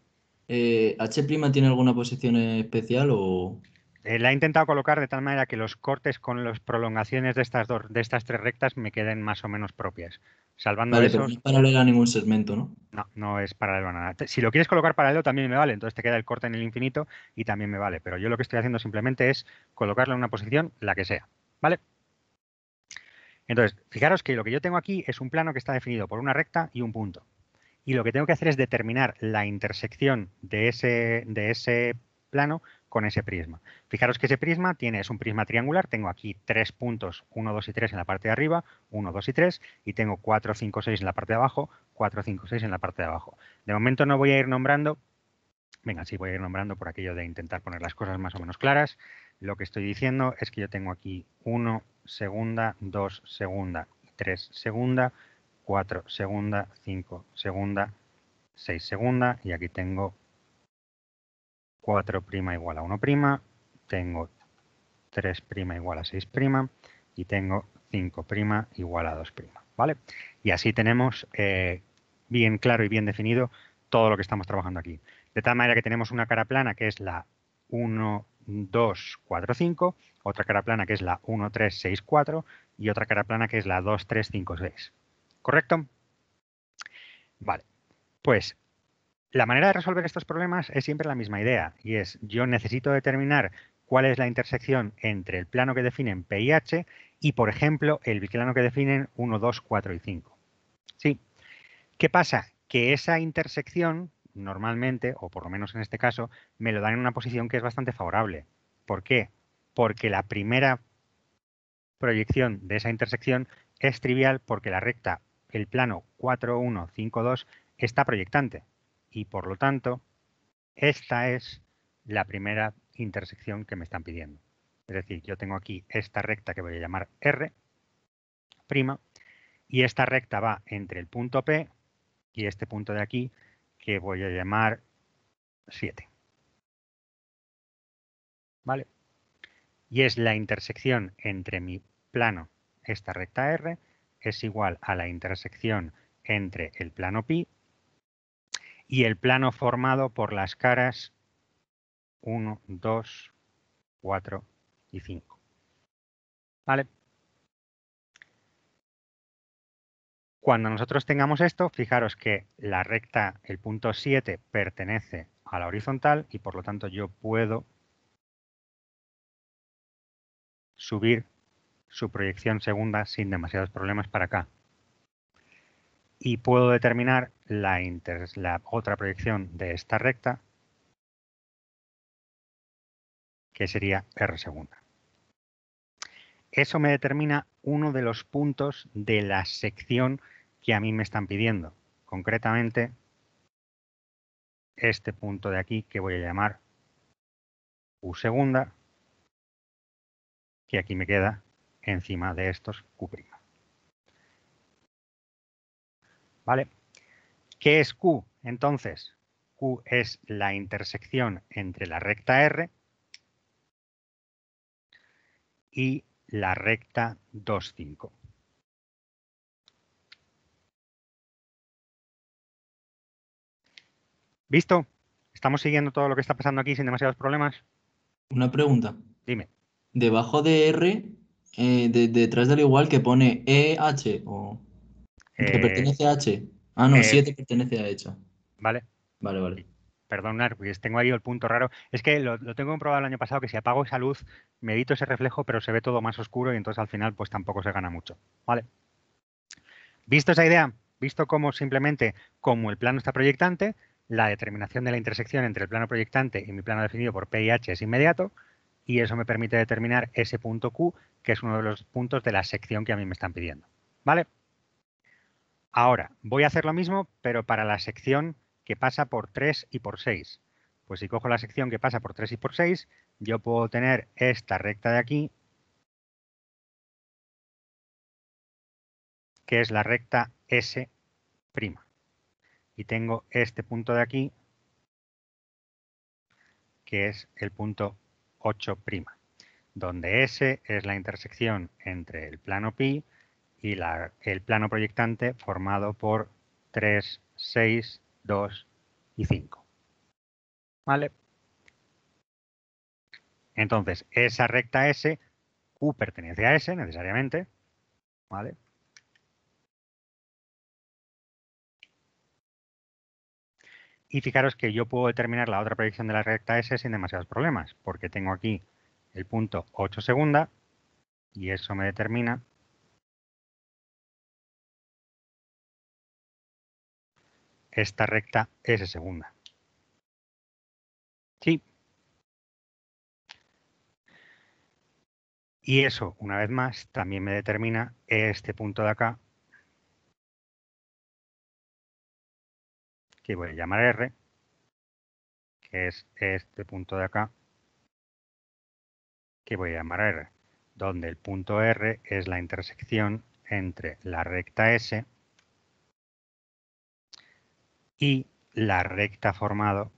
¿H' tiene alguna posición especial o...? La he intentado colocar de tal manera que los cortes con las prolongaciones de estas tres rectas me queden más o menos propias. Salvando Vale, pero esos, no es paralela a ningún segmento, ¿no? no, no es paralelo a nada. Si lo quieres colocar paralelo también me vale, entonces te queda el corte en el infinito y también me vale. Pero yo lo que estoy haciendo simplemente es colocarlo en una posición, la que sea. ¿Vale? Entonces, fijaros que lo que yo tengo aquí es un plano que está definido por una recta y un punto. Y lo que tengo que hacer es determinar la intersección de ese plano con ese prisma. Fijaros que ese prisma es un prisma triangular. Tengo aquí 3 puntos, 1, 2 y 3 en la parte de arriba, 1, 2 y 3, y tengo 4, 5, 6 en la parte de abajo, 4, 5, 6 en la parte de abajo. De momento no voy a ir nombrando, venga, sí voy a ir nombrando por aquello de intentar poner las cosas más o menos claras. Lo que estoy diciendo es que yo tengo aquí 1, segunda, 2, segunda, 3, segunda, 4, segunda, 5, segunda, 6 segunda y aquí tengo 4' igual a 1', tengo 3' igual a 6' y tengo 5' igual a 2', ¿vale? Y así tenemos bien claro y bien definido todo lo que estamos trabajando aquí. De tal manera que tenemos una cara plana que es la 1, 2, 4, 5, otra cara plana que es la 1, 3, 6, 4 y otra cara plana que es la 2, 3, 5, 6. ¿Correcto? Vale. Pues la manera de resolver estos problemas es siempre la misma idea y es yo necesito determinar cuál es la intersección entre el plano que definen P y H y, por ejemplo, el plano que definen 1, 2, 4 y 5. ¿Sí? ¿Qué pasa? Que esa intersección normalmente, o por lo menos en este caso, me lo dan en una posición que es bastante favorable. ¿Por qué? Porque la primera proyección de esa intersección es trivial porque la recta, el plano 4, 1, 5, 2, está proyectante. Y por lo tanto, esta es la primera intersección que me están pidiendo. Es decir, yo tengo aquí esta recta que voy a llamar R', y esta recta va entre el punto P y este punto de aquí que voy a llamar 7. ¿Vale? Y es la intersección entre mi plano, esta recta R, es igual a la intersección entre el plano pi y el plano formado por las caras 1, 2, 4 y 5. ¿Vale? Cuando nosotros tengamos esto, fijaros que la recta, el punto 7, pertenece a la horizontal y por lo tanto yo puedo subir su proyección segunda sin demasiados problemas para acá. Y puedo determinar la otra proyección de esta recta, que sería R segunda. Eso me determina uno de los puntos de la sección que a mí me están pidiendo. Concretamente, este punto de aquí que voy a llamar U segunda, que aquí me queda encima de estos Q'. ¿Vale? ¿Qué es Q? Entonces, Q es la intersección entre la recta R y la recta 2, 5. ¿Visto? ¿Estamos siguiendo todo lo que está pasando aquí sin demasiados problemas? Una pregunta. Dime. Debajo de R, detrás del igual que pone EH o que pertenece a H. Ah, no, 7 pertenece a H. ¿Vale? Vale. Perdonad, porque tengo ahí el punto raro. Es que lo tengo comprobado el año pasado, que si apago esa luz, me edito ese reflejo, pero se ve todo más oscuro y entonces al final pues tampoco se gana mucho. ¿Vale? ¿Visto esa idea? ¿Visto cómo simplemente, como el plano está proyectante, la determinación de la intersección entre el plano proyectante y mi plano definido por P y H es inmediato? Y eso me permite determinar ese punto Q, que es uno de los puntos de la sección que a mí me están pidiendo. ¿Vale? Ahora, voy a hacer lo mismo, pero para la sección que pasa por 3 y por 6. Pues si cojo la sección que pasa por 3 y por 6, yo puedo tener esta recta de aquí, que es la recta S'. Y tengo este punto de aquí, que es el punto 8', donde S es la intersección entre el plano pi y el plano proyectante formado por 3, 6, 2 y 5. ¿Vale? Entonces, esa recta S, Q pertenece a S necesariamente, ¿vale? Y fijaros que yo puedo determinar la otra proyección de la recta S sin demasiados problemas, porque tengo aquí el punto 8 segunda y eso me determina esta recta S segunda. Sí. Y eso, una vez más, también me determina este punto de acá, que voy a llamar R, que es este punto de acá, que voy a llamar R, donde el punto R es la intersección entre la recta S y la recta formado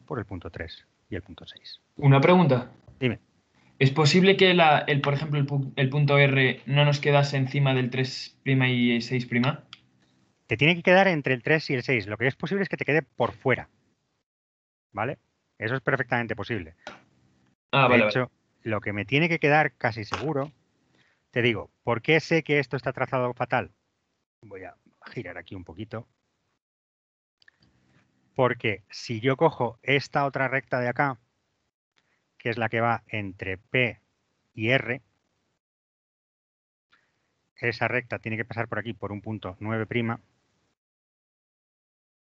por el punto 3 y el punto 6. Una pregunta. Dime. ¿Es posible que, por ejemplo, el punto R no nos quedase encima del 3' y 6'? Te tiene que quedar entre el 3 y el 6. Lo que es posible es que te quede por fuera. ¿Vale? Eso es perfectamente posible. Ah, De vale, hecho, lo que me tiene que quedar casi seguro, te digo, ¿por qué sé que esto está trazado fatal? Voy a girar aquí un poquito. Porque si yo cojo esta otra recta de acá, que es la que va entre P y R, esa recta tiene que pasar por aquí por un punto 9',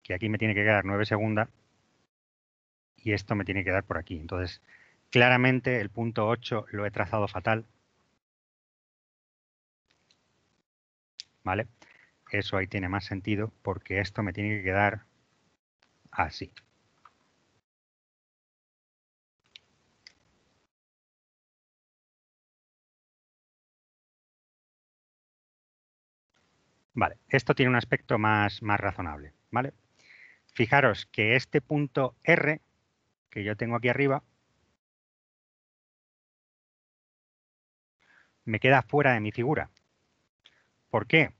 que aquí me tiene que quedar 9 segunda, y esto me tiene que dar por aquí. Entonces, claramente el punto 8 lo he trazado fatal. ¿Vale? Eso ahí tiene más sentido porque esto me tiene que quedar así. Vale, esto tiene un aspecto más razonable, ¿vale? Fijaros que este punto R que yo tengo aquí arriba me queda fuera de mi figura. ¿Por qué?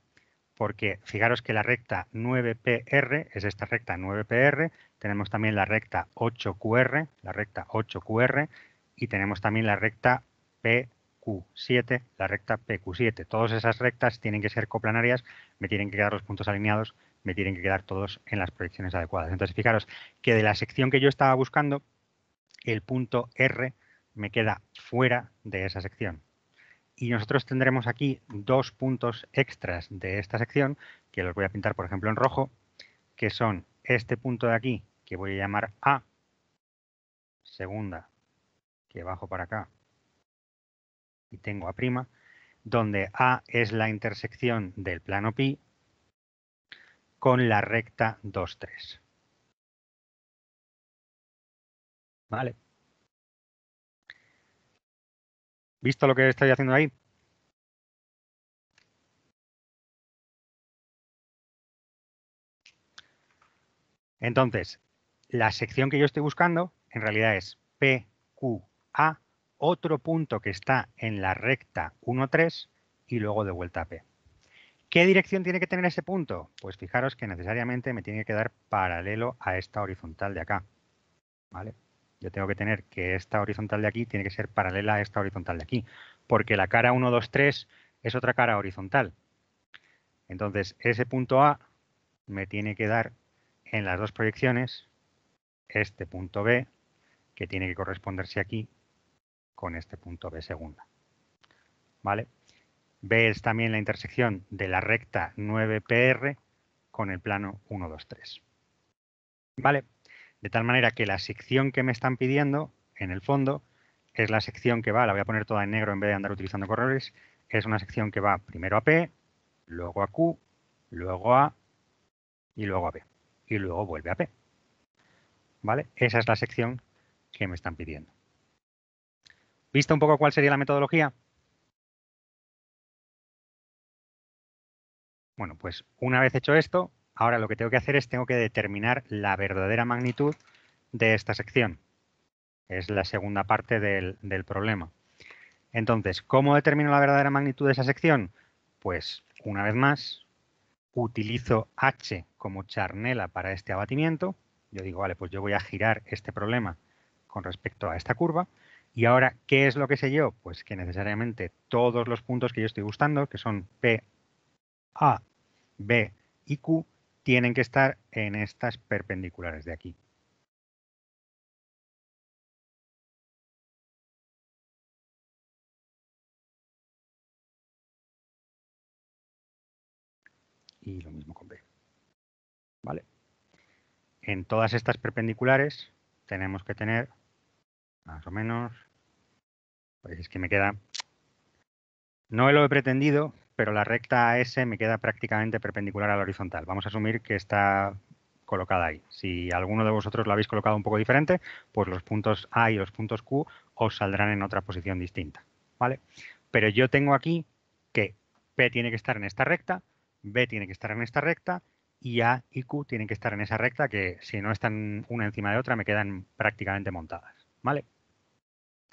Porque fijaros que la recta 9PR es esta recta 9PR, tenemos también la recta 8QR, y tenemos también la recta PQ7, la recta PQ7. Todas esas rectas tienen que ser coplanarias, me tienen que quedar los puntos alineados, me tienen que quedar todos en las proyecciones adecuadas. Entonces, fijaros que de la sección que yo estaba buscando, el punto R me queda fuera de esa sección. Y nosotros tendremos aquí dos puntos extras de esta sección, que los voy a pintar, por ejemplo, en rojo, que son este punto de aquí, que voy a llamar A, segunda, que bajo para acá, y tengo A', donde A es la intersección del plano pi con la recta 2, 3. ¿Vale? ¿Visto lo que estoy haciendo ahí? Entonces, la sección que yo estoy buscando en realidad es PQA, otro punto que está en la recta 1, 3 y luego de vuelta a P. ¿Qué dirección tiene que tener ese punto? Pues fijaros que necesariamente me tiene que quedar paralelo a esta horizontal de acá. ¿Vale? Yo tengo que tener que esta horizontal de aquí tiene que ser paralela a esta horizontal de aquí, porque la cara 1, 2, 3 es otra cara horizontal. Entonces, ese punto A me tiene que dar en las dos proyecciones este punto B, que tiene que corresponderse aquí con este punto B segunda. ¿Vale? B es también la intersección de la recta 9PR con el plano 1, 2, 3. ¿Vale? De tal manera que la sección que me están pidiendo, en el fondo, es la sección que va, la voy a poner toda en negro en vez de andar utilizando colores, es una sección que va primero a P, luego a Q, luego a y luego a B. Y luego vuelve a P. ¿Vale? Esa es la sección que me están pidiendo. ¿Visto un poco cuál sería la metodología? Bueno, pues una vez hecho esto, ahora lo que tengo que hacer es tengo que determinar la verdadera magnitud de esta sección. Es la segunda parte del problema. Entonces, ¿cómo determino la verdadera magnitud de esa sección? Pues, una vez más, utilizo H como charnela para este abatimiento. Yo digo, vale, pues yo voy a girar este problema con respecto a esta curva. Y ahora, ¿qué es lo que sé yo? Pues que necesariamente todos los puntos que yo estoy buscando, que son P, A, B y Q, tienen que estar en estas perpendiculares de aquí. Y lo mismo con B. ¿Vale? En todas estas perpendiculares tenemos que tener, más o menos, pues es que me queda, no lo he pretendido, pero la recta AS me queda prácticamente perpendicular a la horizontal. Vamos a asumir que está colocada ahí. Si alguno de vosotros lo habéis colocado un poco diferente, pues los puntos A y los puntos Q os saldrán en otra posición distinta. ¿Vale? Pero yo tengo aquí que P tiene que estar en esta recta, B tiene que estar en esta recta y A y Q tienen que estar en esa recta que si no están una encima de otra me quedan prácticamente montadas, ¿vale?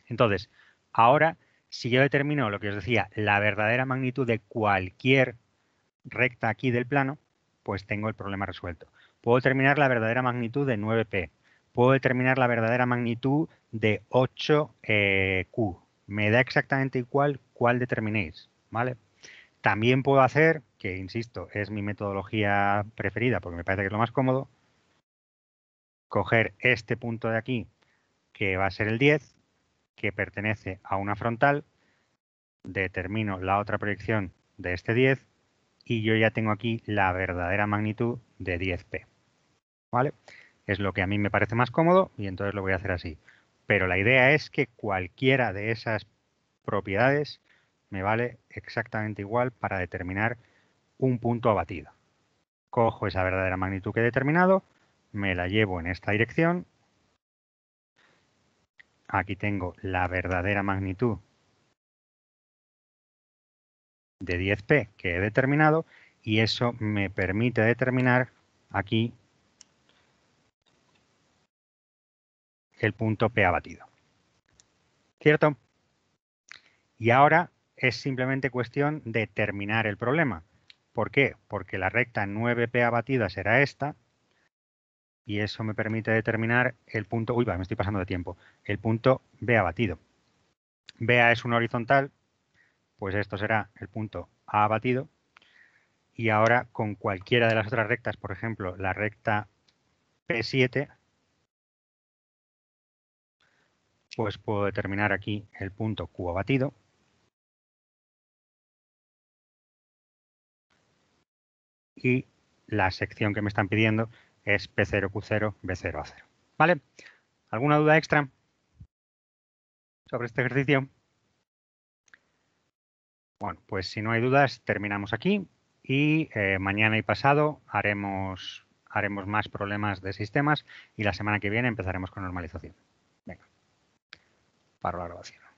Entonces, ahora, si yo determino lo que os decía, la verdadera magnitud de cualquier recta aquí del plano, pues tengo el problema resuelto. Puedo determinar la verdadera magnitud de 9P. Puedo determinar la verdadera magnitud de 8Q. Me da exactamente igual cuál determinéis, ¿vale? También puedo hacer, que insisto, es mi metodología preferida porque me parece que es lo más cómodo, coger este punto de aquí, que va a ser el 10, que pertenece a una frontal, determino la otra proyección de este 10 y yo ya tengo aquí la verdadera magnitud de 10P, ¿vale? Es lo que a mí me parece más cómodo y entonces lo voy a hacer así. Pero la idea es que cualquiera de esas propiedades me vale exactamente igual para determinar un punto abatido. Cojo esa verdadera magnitud que he determinado, me la llevo en esta dirección. Aquí tengo la verdadera magnitud de 10P que he determinado y eso me permite determinar aquí el punto P abatido. ¿Cierto? Y ahora es simplemente cuestión de terminar el problema. ¿Por qué? Porque la recta 9P abatida será esta y eso me permite determinar el punto, uy, va, me estoy pasando de tiempo, el punto B abatido. BA es una horizontal, pues esto será el punto A abatido. Y ahora con cualquiera de las otras rectas, por ejemplo, la recta P7, pues puedo determinar aquí el punto Q abatido. Y la sección que me están pidiendo es P0, Q0, B0, A0. ¿Vale? ¿Alguna duda extra sobre este ejercicio? Bueno, pues si no hay dudas, terminamos aquí y mañana y pasado haremos más problemas de sistemas y la semana que viene empezaremos con normalización. Venga, paro la grabación.